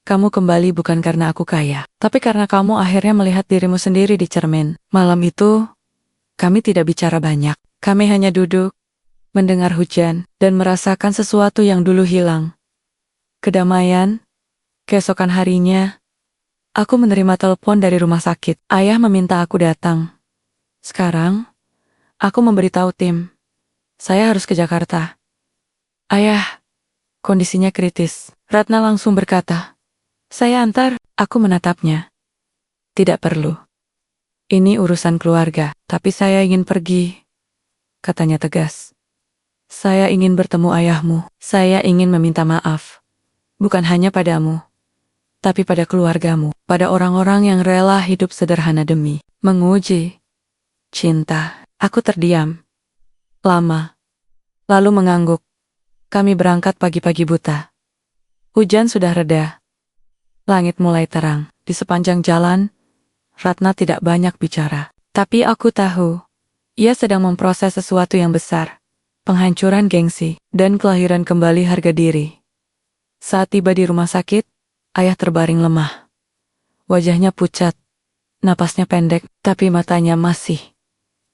[SPEAKER 1] Kamu kembali bukan karena aku kaya, tapi karena kamu akhirnya melihat dirimu sendiri di cermin. Malam itu, kami tidak bicara banyak. Kami hanya duduk, mendengar hujan, dan merasakan sesuatu yang dulu hilang. Kedamaian. Keesokan harinya, aku menerima telepon dari rumah sakit. Ayah meminta aku datang. Sekarang, aku memberitahu tim. Saya harus ke Jakarta. Ayah, kondisinya kritis. Ratna langsung berkata, saya antar. Aku menatapnya. Tidak perlu. Ini urusan keluarga, tapi saya ingin pergi, katanya tegas. Saya ingin bertemu ayahmu. Saya ingin meminta maaf. Bukan hanya padamu, tapi pada keluargamu, pada orang-orang yang rela hidup sederhana demi menguji cinta. Aku terdiam lama, lalu mengangguk. Kami berangkat pagi-pagi buta. Hujan sudah reda. Langit mulai terang. Di sepanjang jalan, Ratna tidak banyak bicara. Tapi aku tahu, ia sedang memproses sesuatu yang besar. Penghancuran gengsi, dan kelahiran kembali harga diri. Saat tiba di rumah sakit, ayah terbaring lemah. Wajahnya pucat, napasnya pendek, tapi matanya masih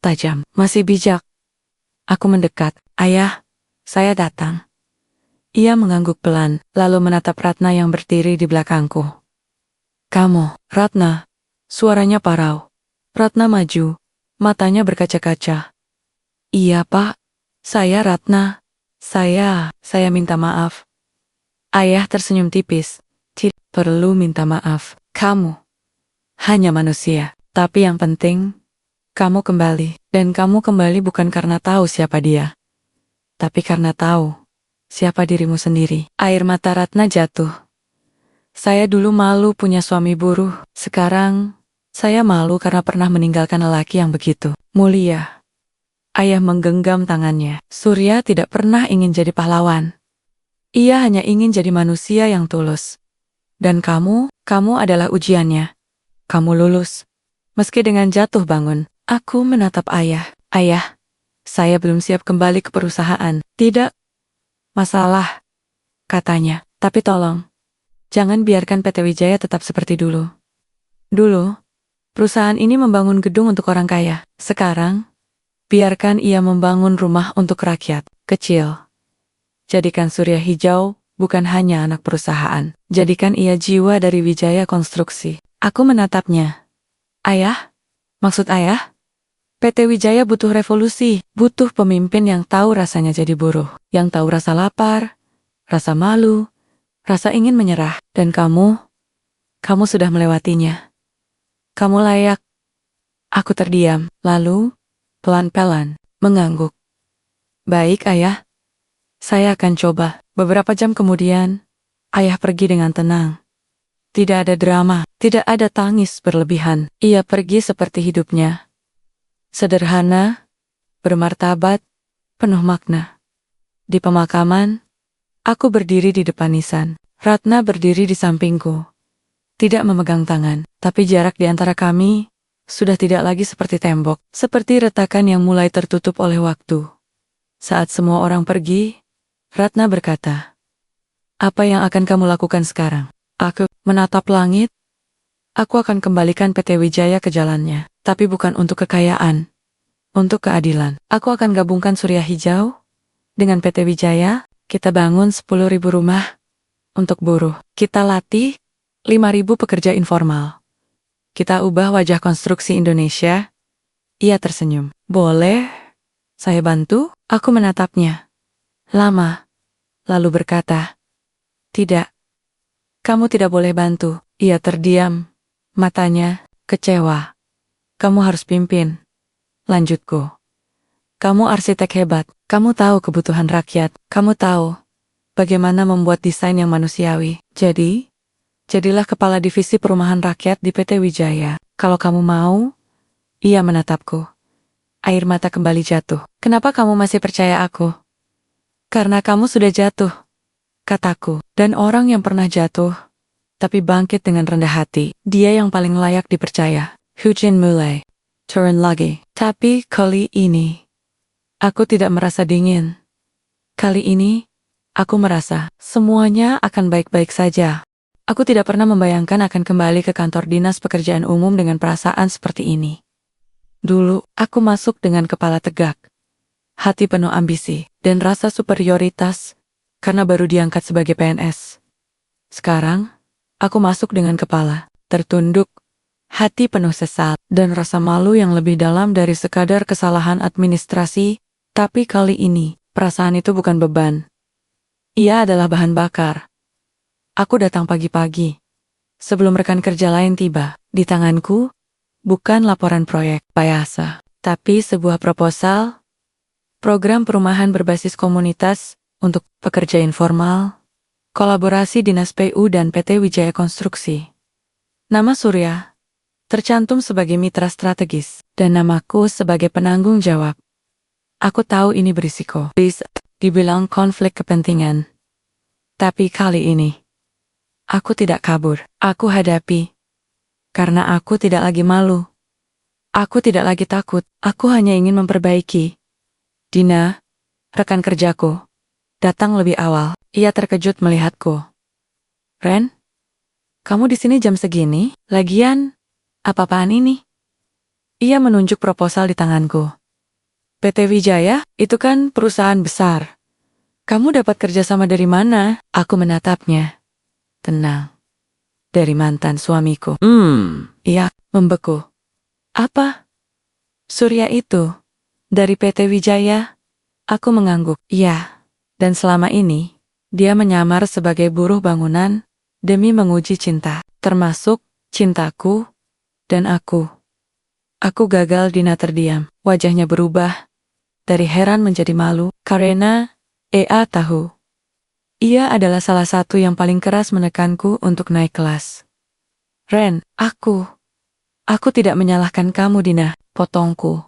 [SPEAKER 1] tajam, masih bijak. Aku mendekat. Ayah, saya datang. Ia mengangguk pelan, lalu menatap Ratna yang berdiri di belakangku. Kamu, Ratna. Suaranya parau. Ratna maju, matanya berkaca-kaca. Iya, Pak. Saya Ratna. Saya minta maaf. Ayah tersenyum tipis. Tidak perlu minta maaf. Kamu hanya manusia. Tapi yang penting, kamu kembali. Dan kamu kembali bukan karena tahu siapa dia, tapi karena tahu siapa dirimu sendiri. Air mata Ratna jatuh. Saya dulu malu punya suami buruh. Sekarang, saya malu karena pernah meninggalkan lelaki yang begitu mulia. Ayah menggenggam tangannya. Surya tidak pernah ingin jadi pahlawan. Ia hanya ingin jadi manusia yang tulus. Dan kamu adalah ujiannya. Kamu lulus. Meski dengan jatuh bangun, aku menatap ayah. Ayah, saya belum siap kembali ke perusahaan. Tidak masalah, katanya. Tapi tolong, jangan biarkan PT Wijaya tetap seperti dulu. Dulu, perusahaan ini membangun gedung untuk orang kaya. Sekarang, biarkan ia membangun rumah untuk rakyat kecil. Jadikan Surya Hijau bukan hanya anak perusahaan. Jadikan ia jiwa dari Wijaya Konstruksi. Aku menatapnya. Ayah? Maksud ayah? PT Wijaya butuh revolusi. Butuh pemimpin yang tahu rasanya jadi buruh. Yang tahu rasa lapar, rasa malu, rasa ingin menyerah. Dan kamu sudah melewatinya. Kamu layak. Aku terdiam, lalu pelan-pelan mengangguk. Baik, ayah. Saya akan coba. Beberapa jam kemudian, ayah pergi dengan tenang. Tidak ada drama, tidak ada tangis berlebihan. Ia pergi seperti hidupnya. Sederhana, bermartabat, penuh makna. Di pemakaman, aku berdiri di depan nisan. Ratna berdiri di sampingku. Tidak memegang tangan, tapi jarak di antara kami sudah tidak lagi seperti tembok, seperti retakan yang mulai tertutup oleh waktu. Saat semua orang pergi, Ratna berkata, "Apa yang akan kamu lakukan sekarang?" Aku menatap langit. Aku akan kembalikan PT Wijaya ke jalannya, tapi bukan untuk kekayaan, untuk keadilan. Aku akan gabungkan Surya Hijau dengan PT Wijaya. Kita bangun 10.000 rumah untuk buruh. Kita latih 5.000 pekerja informal. Kita ubah wajah konstruksi Indonesia. Ia tersenyum. Boleh? Saya bantu? Aku menatapnya lama, lalu berkata, "Tidak. Kamu tidak boleh bantu." Ia terdiam, matanya kecewa. "Kamu harus pimpin." Lanjutku. "Kamu arsitek hebat. Kamu tahu kebutuhan rakyat. Kamu tahu bagaimana membuat desain yang manusiawi. Jadilah kepala divisi perumahan rakyat di PT Wijaya. Kalau kamu mau." Ia menatapku. Air mata kembali jatuh. "Kenapa kamu masih percaya aku?" "Karena kamu sudah jatuh," kataku. Dan orang yang pernah jatuh, tapi bangkit dengan rendah hati, dia yang paling layak dipercaya. Hujan mulai turun lagi. Tapi kali ini, aku tidak merasa dingin. Kali ini, aku merasa semuanya akan baik-baik saja. Aku tidak pernah membayangkan akan kembali ke kantor dinas pekerjaan umum dengan perasaan seperti ini. Dulu, aku masuk dengan kepala tegak, hati penuh ambisi, dan rasa superioritas, karena baru diangkat sebagai PNS. Sekarang, aku masuk dengan kepala tertunduk, hati penuh sesal, dan rasa malu yang lebih dalam dari sekadar kesalahan administrasi. Tapi kali ini, perasaan itu bukan beban. Ia adalah bahan bakar. Aku datang pagi-pagi, sebelum rekan kerja lain tiba. Di tanganku, bukan laporan proyek biasa, tapi sebuah proposal, program perumahan berbasis komunitas untuk pekerja informal, kolaborasi Dinas PU dan PT Wijaya Konstruksi. Nama Surya tercantum sebagai mitra strategis, dan namaku sebagai penanggung jawab. Aku tahu ini berisiko. Bisa dibilang konflik kepentingan. Tapi kali ini, aku tidak kabur. Aku hadapi. Karena aku tidak lagi malu. Aku tidak lagi takut. Aku hanya ingin memperbaiki. Dina, rekan kerjaku, datang lebih awal. Ia terkejut melihatku. Ren, kamu di sini jam segini? Lagian, apa-apaan ini? Ia menunjuk proposal di tanganku. PT Wijaya, itu kan perusahaan besar. Kamu dapat kerjasama dari mana? Aku menatapnya. Tenang. Dari mantan suamiku. Ia membeku. Apa? Surya itu? Dari PT Wijaya? Aku mengangguk. Iya. Dan selama ini, dia menyamar sebagai buruh bangunan demi menguji cinta. Termasuk cintaku dan aku. Aku gagal. Dina terdiam. Wajahnya berubah. Dari heran menjadi malu. Karena Ea tahu. Ia adalah salah satu yang paling keras menekanku untuk naik kelas. Ren, aku tidak menyalahkan kamu, Dina, potongku.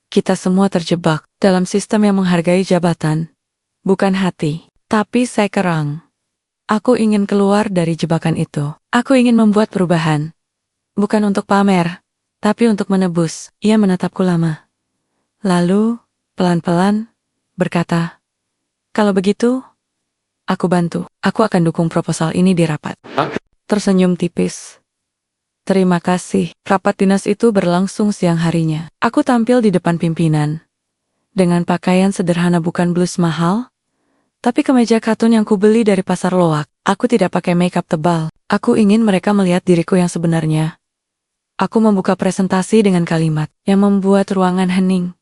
[SPEAKER 1] Kita semua terjebak dalam sistem yang menghargai jabatan, bukan hati. Tapi saya kerang. Aku ingin keluar dari jebakan itu. Aku ingin membuat perubahan. Bukan untuk pamer, tapi untuk menebus. Ia menatapku lama. Lalu, pelan-pelan, berkata, kalau begitu, aku bantu. Aku akan dukung proposal ini di rapat. Tersenyum tipis. Terima kasih. Rapat dinas itu berlangsung siang harinya. Aku tampil di depan pimpinan. Dengan pakaian sederhana, bukan blus mahal, tapi kemeja katun yang kubeli dari pasar loak. Aku tidak pakai makeup tebal. Aku ingin mereka melihat diriku yang sebenarnya. Aku membuka presentasi dengan kalimat yang membuat ruangan hening.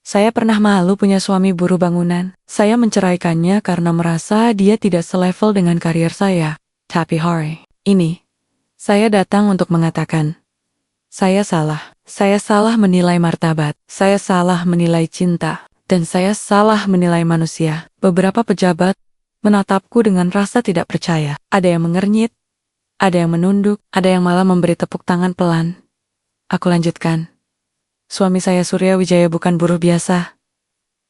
[SPEAKER 1] Saya pernah malu punya suami buruh bangunan. Saya menceraikannya karena merasa dia tidak selevel dengan karier saya. Tapi hari ini, saya datang untuk mengatakan, saya salah. Saya salah menilai martabat. Saya salah menilai cinta. Dan saya salah menilai manusia. Beberapa pejabat menatapku dengan rasa tidak percaya. Ada yang mengernyit, ada yang menunduk, ada yang malah memberi tepuk tangan pelan. Aku lanjutkan. Suami saya Surya Wijaya bukan buruh biasa.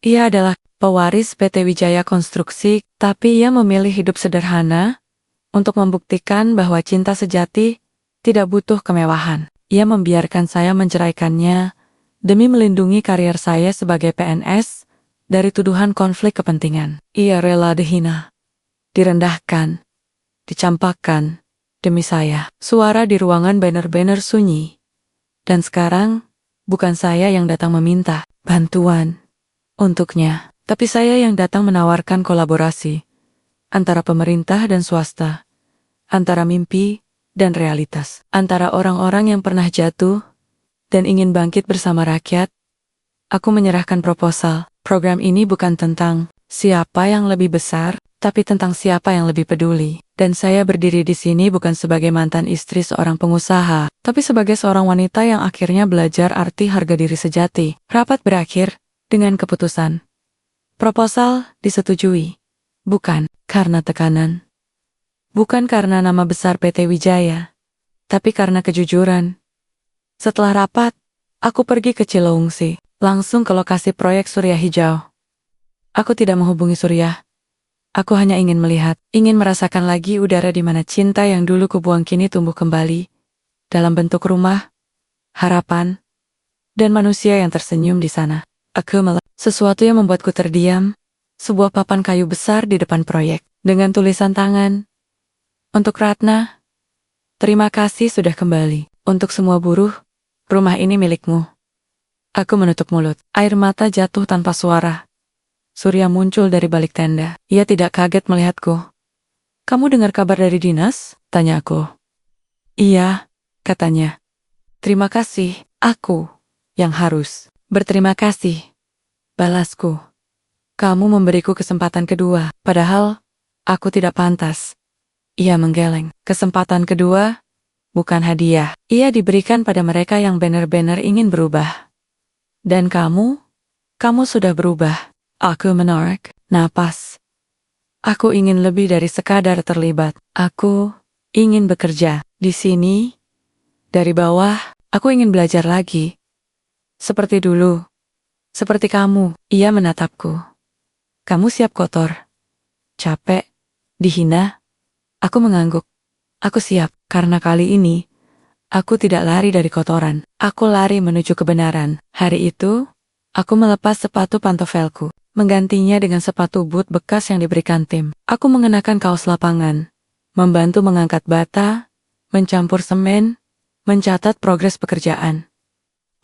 [SPEAKER 1] Ia adalah pewaris PT Wijaya Konstruksi, tapi ia memilih hidup sederhana untuk membuktikan bahwa cinta sejati tidak butuh kemewahan. Ia membiarkan saya menceraikannya demi melindungi karier saya sebagai PNS dari tuduhan konflik kepentingan. Ia rela dihina, direndahkan, dicampakkan demi saya. Suara di ruangan banner-banner sunyi. Dan sekarang, bukan saya yang datang meminta bantuan untuknya, tapi saya yang datang menawarkan kolaborasi antara pemerintah dan swasta, antara mimpi dan realitas, antara orang-orang yang pernah jatuh dan ingin bangkit bersama rakyat. Aku menyerahkan proposal. Program ini bukan tentang siapa yang lebih besar, tapi tentang siapa yang lebih peduli. Dan saya berdiri di sini bukan sebagai mantan istri seorang pengusaha, tapi sebagai seorang wanita yang akhirnya belajar arti harga diri sejati. Rapat berakhir dengan keputusan. Proposal disetujui. Bukan karena tekanan. Bukan karena nama besar PT Wijaya, tapi karena kejujuran. Setelah rapat, aku pergi ke Cileungsi, langsung ke lokasi proyek Surya Hijau. Aku tidak menghubungi Surya. Aku hanya ingin melihat, ingin merasakan lagi udara di mana cinta yang dulu kubuang kini tumbuh kembali, dalam bentuk rumah, harapan, dan manusia yang tersenyum di sana. Aku melihat sesuatu yang membuatku terdiam, sebuah papan kayu besar di depan proyek, dengan tulisan tangan. Untuk Ratna, terima kasih sudah kembali. Untuk semua buruh, rumah ini milikmu. Aku menutup mulut, air mata jatuh tanpa suara. Surya muncul dari balik tenda. Ia tidak kaget melihatku. Kamu dengar kabar dari dinas? Tanya aku. Iya, katanya. Terima kasih, aku yang harus berterima kasih. Balasku. Kamu memberiku kesempatan kedua, padahal aku tidak pantas. Ia menggeleng. Kesempatan kedua? bukan hadiah. Ia diberikan pada mereka yang benar-benar ingin berubah. Dan kamu sudah berubah. Aku menarik napas. Aku ingin lebih dari sekadar terlibat. Aku ingin bekerja di sini. Dari bawah, aku ingin belajar lagi. Seperti dulu. Seperti kamu. Ia menatapku. Kamu siap kotor? Capek? Dihina? Aku mengangguk. Aku siap, karena kali ini, aku tidak lari dari kotoran. Aku lari menuju kebenaran. Hari itu, aku melepas sepatu pantofelku, menggantinya dengan sepatu boot bekas yang diberikan tim. Aku mengenakan kaos lapangan, membantu mengangkat bata, mencampur semen, mencatat progres pekerjaan.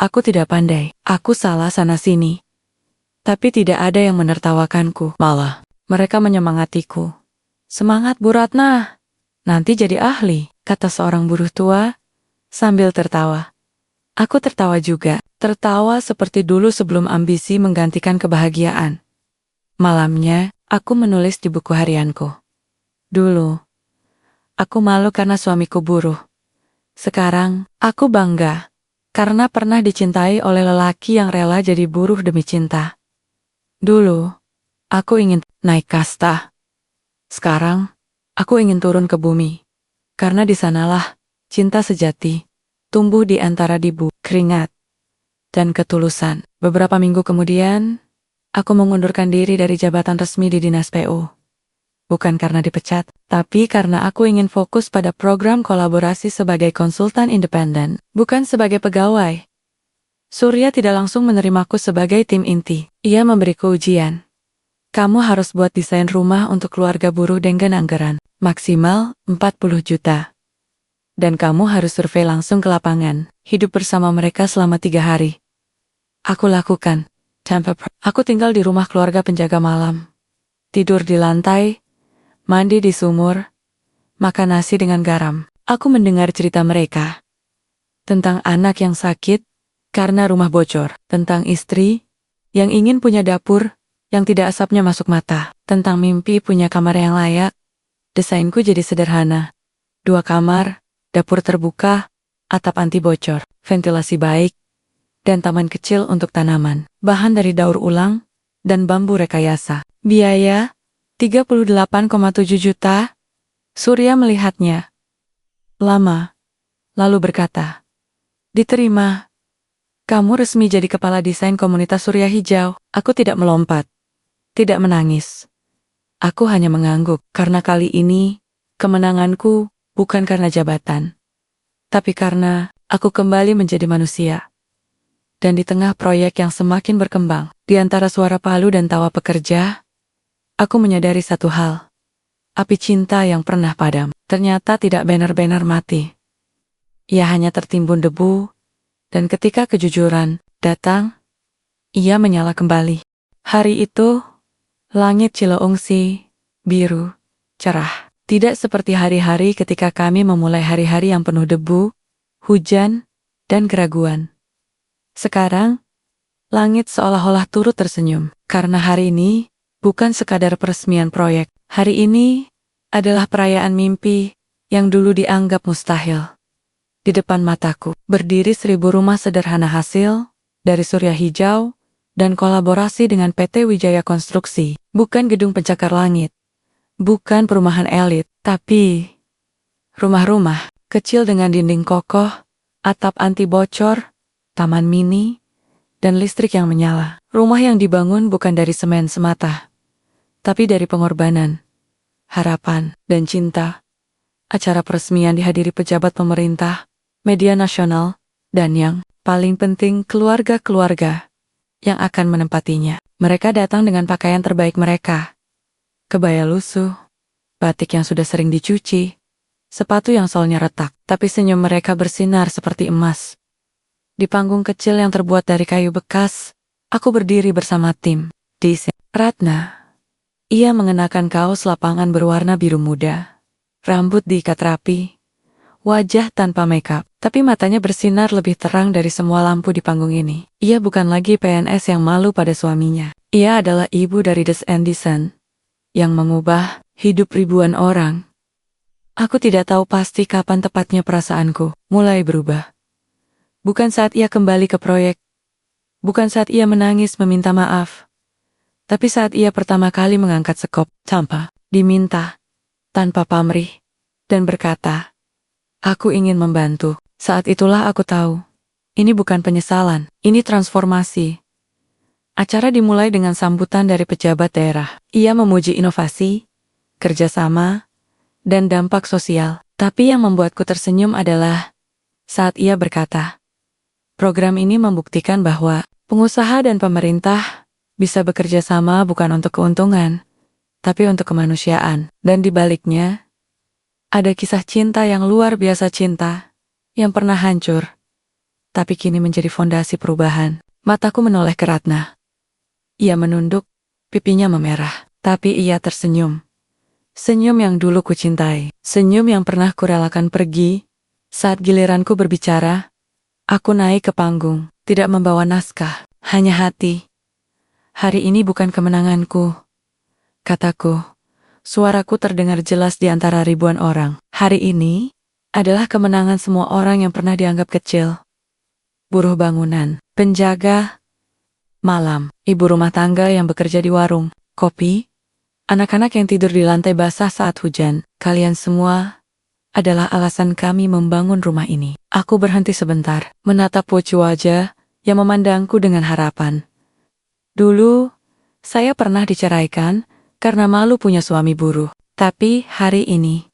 [SPEAKER 1] Aku tidak pandai, aku salah sana-sini. Tapi tidak ada yang menertawakanku, malah mereka menyemangatiku. Semangat Bu Ratna, nanti jadi ahli, kata seorang buruh tua sambil tertawa. Aku tertawa juga, tertawa seperti dulu sebelum ambisi menggantikan kebahagiaan. Malamnya, aku menulis di buku harianku. Dulu, aku malu karena suamiku buruh. Sekarang, aku bangga karena pernah dicintai oleh lelaki yang rela jadi buruh demi cinta. Dulu, aku ingin naik kasta. Sekarang, aku ingin turun ke bumi. Karena di sanalah cinta sejati tumbuh di antara debu, keringat, dan ketulusan. Beberapa minggu kemudian, aku mengundurkan diri dari jabatan resmi di Dinas PU. Bukan karena dipecat, tapi karena aku ingin fokus pada program kolaborasi sebagai konsultan independen, bukan sebagai pegawai. Surya tidak langsung menerimaku sebagai tim inti. Ia memberiku ujian. Kamu harus buat desain rumah untuk keluarga buruh dengan anggaran maksimal 40 juta. Dan kamu harus survei langsung ke lapangan, hidup bersama mereka selama 3 hari. Aku lakukan. Aku tinggal di rumah keluarga penjaga malam. Tidur di lantai, mandi di sumur, makan nasi dengan garam. Aku mendengar cerita mereka. Tentang anak yang sakit karena rumah bocor. Tentang istri yang ingin punya dapur yang tidak asapnya masuk mata. Tentang mimpi punya kamar yang layak. Desainku jadi sederhana. 2 kamar, dapur terbuka, atap anti bocor, ventilasi baik, dan taman kecil untuk tanaman. Bahan dari daur ulang dan bambu rekayasa. Biaya 38,7 juta. Surya melihatnya lama, lalu berkata, "Diterima. Kamu resmi jadi kepala desain komunitas Surya Hijau." Aku tidak melompat, tidak menangis. Aku hanya mengangguk, karena kali ini, kemenanganku bukan karena jabatan, tapi karena aku kembali menjadi manusia. Dan di tengah proyek yang semakin berkembang, di antara suara palu dan tawa pekerja, aku menyadari satu hal. Api cinta yang pernah padam, ternyata tidak benar-benar mati. Ia hanya tertimbun debu, dan ketika kejujuran datang, ia menyala kembali. Hari itu, langit Cileungsi biru, cerah. Tidak seperti hari-hari ketika kami memulai hari-hari yang penuh debu, hujan, dan keraguan. Sekarang, langit seolah-olah turut tersenyum, karena hari ini bukan sekadar peresmian proyek. Hari ini adalah perayaan mimpi yang dulu dianggap mustahil. Di depan mataku, berdiri 1000 rumah sederhana hasil dari Surya Hijau dan kolaborasi dengan PT Wijaya Konstruksi. Bukan gedung pencakar langit, bukan perumahan elit, tapi rumah-rumah kecil dengan dinding kokoh, atap anti bocor, taman mini, dan listrik yang menyala. Rumah yang dibangun bukan dari semen semata, tapi dari pengorbanan, harapan, dan cinta. Acara peresmian dihadiri pejabat pemerintah, media nasional, dan yang paling penting keluarga-keluarga yang akan menempatinya. Mereka datang dengan pakaian terbaik mereka. Kebaya lusuh, batik yang sudah sering dicuci, sepatu yang solnya retak, tapi senyum mereka bersinar seperti emas. Di panggung kecil yang terbuat dari kayu bekas, aku berdiri bersama tim. Desain Ratna. Ia mengenakan kaos lapangan berwarna biru muda, rambut diikat rapi, wajah tanpa makeup, tapi matanya bersinar lebih terang dari semua lampu di panggung ini. Ia bukan lagi PNS yang malu pada suaminya. Ia adalah ibu dari Des Andison, yang mengubah hidup ribuan orang. Aku tidak tahu pasti kapan tepatnya perasaanku mulai berubah. Bukan saat ia kembali ke proyek, bukan saat ia menangis meminta maaf, tapi saat ia pertama kali mengangkat sekop tanpa diminta, tanpa pamrih, dan berkata, "Aku ingin membantu." Saat itulah aku tahu, ini bukan penyesalan, ini transformasi. Acara dimulai dengan sambutan dari pejabat daerah. Ia memuji inovasi, kerjasama, dan dampak sosial. Tapi yang membuatku tersenyum adalah saat ia berkata, program ini membuktikan bahwa pengusaha dan pemerintah bisa bekerja sama bukan untuk keuntungan, tapi untuk kemanusiaan. Dan di baliknya, ada kisah cinta yang luar biasa, cinta yang pernah hancur, tapi kini menjadi fondasi perubahan. Mataku menoleh ke Ratna. Ia menunduk, pipinya memerah, tapi ia tersenyum. Senyum yang dulu kucintai, senyum yang pernah kurelakan pergi. Saat giliranku berbicara, aku naik ke panggung, tidak membawa naskah, hanya hati. Hari ini bukan kemenanganku, kataku. Suaraku terdengar jelas di antara ribuan orang. Hari ini adalah kemenangan semua orang yang pernah dianggap kecil. Buruh bangunan, penjaga malam, ibu rumah tangga yang bekerja di warung kopi, anak-anak yang tidur di lantai basah saat hujan. Kalian semua adalah alasan kami membangun rumah ini. Aku berhenti sebentar, menatap wajah yang memandangku dengan harapan. Dulu, saya pernah diceraikan karena malu punya suami buruh. Tapi hari ini,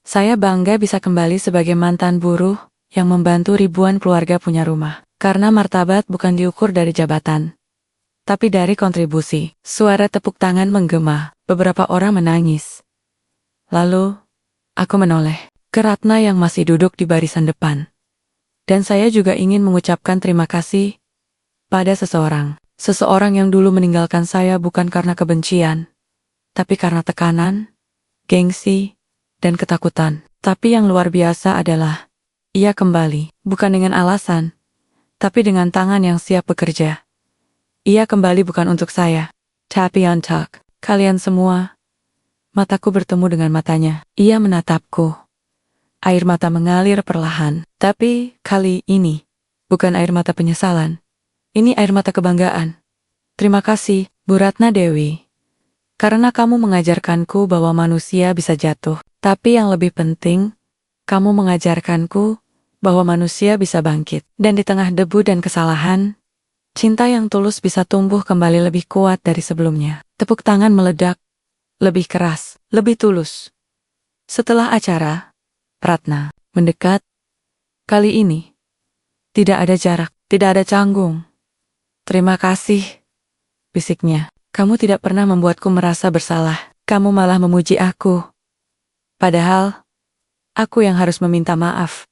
[SPEAKER 1] saya bangga bisa kembali sebagai mantan buruh yang membantu ribuan keluarga punya rumah. Karena martabat bukan diukur dari jabatan, tapi dari kontribusi. Suara tepuk tangan menggema, beberapa orang menangis. Lalu, aku menoleh ke Ratna yang masih duduk di barisan depan. Dan saya juga ingin mengucapkan terima kasih pada seseorang. Seseorang yang dulu meninggalkan saya bukan karena kebencian, tapi karena tekanan, gengsi, dan ketakutan. Tapi yang luar biasa adalah, ia kembali, bukan dengan alasan, tapi dengan tangan yang siap bekerja. Ia kembali bukan untuk saya, tapi untuk kalian semua. Mataku bertemu dengan matanya. Ia menatapku. Air mata mengalir perlahan. Tapi kali ini, bukan air mata penyesalan. Ini air mata kebanggaan. Terima kasih, Bu Ratna Dewi. Karena kamu mengajarkanku bahwa manusia bisa jatuh. Tapi yang lebih penting, kamu mengajarkanku bahwa manusia bisa bangkit. Dan di tengah debu dan kesalahan, cinta yang tulus bisa tumbuh kembali lebih kuat dari sebelumnya. Tepuk tangan meledak, lebih keras, lebih tulus. Setelah acara, Ratna mendekat. Kali ini, tidak ada jarak, tidak ada canggung. Terima kasih, bisiknya. Kamu tidak pernah membuatku merasa bersalah. Kamu malah memuji aku. Padahal, aku yang harus meminta maaf.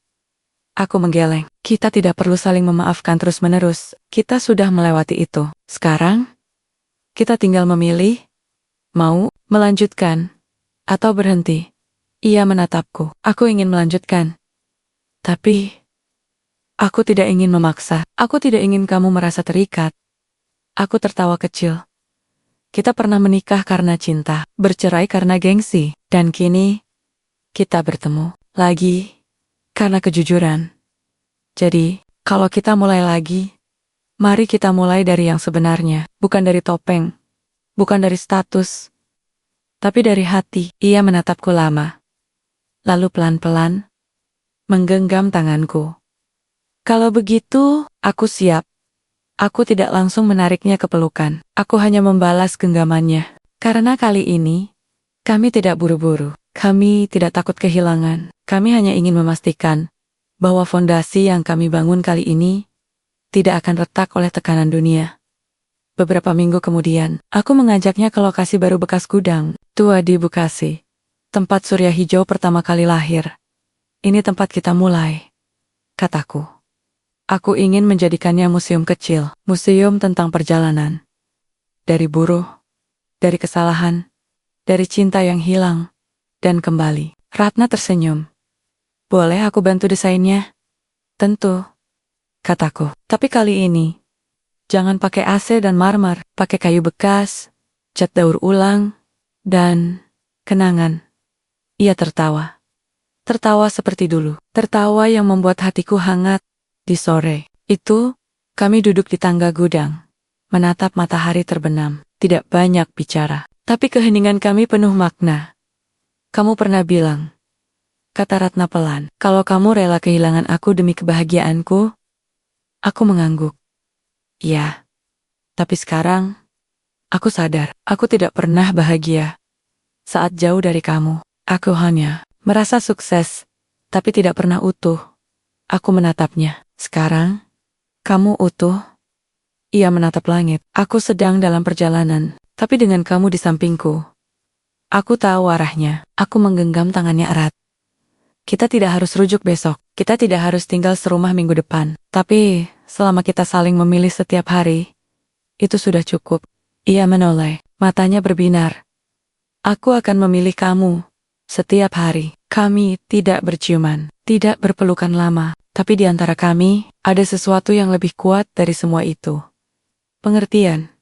[SPEAKER 1] Aku menggeleng. Kita tidak perlu saling memaafkan terus-menerus. Kita sudah melewati itu. Sekarang, kita tinggal memilih, mau, melanjutkan, atau berhenti. Ia menatapku. Aku ingin melanjutkan. Tapi, aku tidak ingin memaksa. Aku tidak ingin kamu merasa terikat. Aku tertawa kecil. Kita pernah menikah karena cinta, bercerai karena gengsi, dan kini, kita bertemu lagi karena kejujuran. Jadi, kalau kita mulai lagi, mari kita mulai dari yang sebenarnya, bukan dari topeng, bukan dari status, tapi dari hati. Ia menatapku lama, lalu pelan-pelan menggenggam tanganku. Kalau begitu, aku siap. Aku tidak langsung menariknya ke pelukan. Aku hanya membalas genggamannya. Karena kali ini, kami tidak buru-buru. Kami tidak takut kehilangan. Kami hanya ingin memastikan bahwa fondasi yang kami bangun kali ini tidak akan retak oleh tekanan dunia. Beberapa minggu kemudian, aku mengajaknya ke lokasi baru bekas gudang tua di Bekasi. Tempat surya hijau pertama kali lahir. Ini tempat kita mulai, kataku. Aku ingin menjadikannya museum kecil, museum tentang perjalanan. Dari buruh, dari kesalahan, dari cinta yang hilang, dan kembali. Ratna tersenyum. Boleh aku bantu desainnya? Tentu, kataku. Tapi kali ini, jangan pakai AC dan marmer, pakai kayu bekas, cat daur ulang, dan kenangan. Ia tertawa. tertawa seperti dulu. Tertawa yang membuat hatiku hangat. Di sore itu, kami duduk di tangga gudang, menatap matahari terbenam. Tidak banyak bicara, tapi keheningan kami penuh makna. Kamu pernah bilang, kata Ratna pelan, kalau kamu rela kehilangan aku demi kebahagiaanku. Aku mengangguk. Iya, tapi sekarang, aku sadar, aku tidak pernah bahagia. Saat jauh dari kamu, aku hanya merasa sukses, tapi tidak pernah utuh. Aku menatapnya. Sekarang, kamu utuh. Ia menatap langit. Aku sedang dalam perjalanan, tapi dengan kamu di sampingku. Aku tahu arahnya. Aku menggenggam tangannya erat. Kita tidak harus rujuk besok. Kita tidak harus tinggal serumah minggu depan. Tapi, selama kita saling memilih setiap hari, itu sudah cukup. Ia menoleh. Matanya berbinar. Aku akan memilih kamu. Setiap hari. Kami tidak berciuman. Tidak berpelukan lama. Tapi di antara kami, ada sesuatu yang lebih kuat dari semua itu. Pengertian.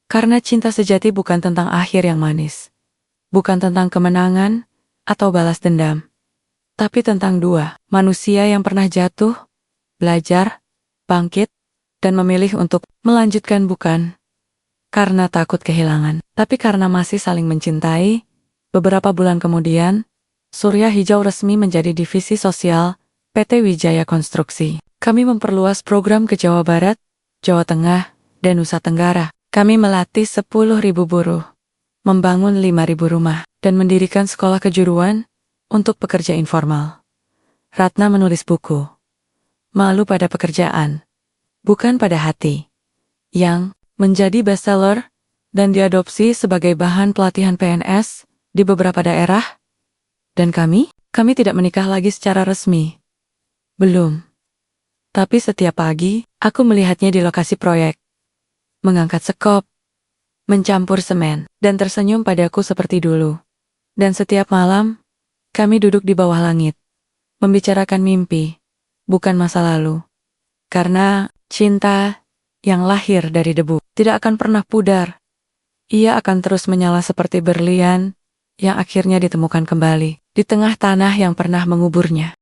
[SPEAKER 1] Karena cinta sejati bukan tentang akhir yang manis. Bukan tentang kemenangan atau balas dendam. Tapi tentang dua manusia yang pernah jatuh, belajar, bangkit, dan memilih untuk melanjutkan bukan karena takut kehilangan, tapi karena masih saling mencintai. Beberapa bulan kemudian, Surya Hijau resmi menjadi divisi sosial PT Wijaya Konstruksi. Kami memperluas program ke Jawa Barat, Jawa Tengah, dan Nusa Tenggara. Kami melatih 10.000 buruh, membangun 5.000 rumah, dan mendirikan sekolah kejuruan untuk pekerja informal. Ratna menulis buku, Malu pada Pekerjaan, Bukan pada Hati, yang menjadi bestseller dan diadopsi sebagai bahan pelatihan PNS di beberapa daerah. Dan kami tidak menikah lagi secara resmi. Belum. Tapi setiap pagi, aku melihatnya di lokasi proyek. Mengangkat sekop, mencampur semen, dan tersenyum padaku seperti dulu. Dan setiap malam, kami duduk di bawah langit, membicarakan mimpi, bukan masa lalu. Karena cinta yang lahir dari debu tidak akan pernah pudar. Ia akan terus menyala seperti berlian yang akhirnya ditemukan kembali di tengah tanah yang pernah menguburnya.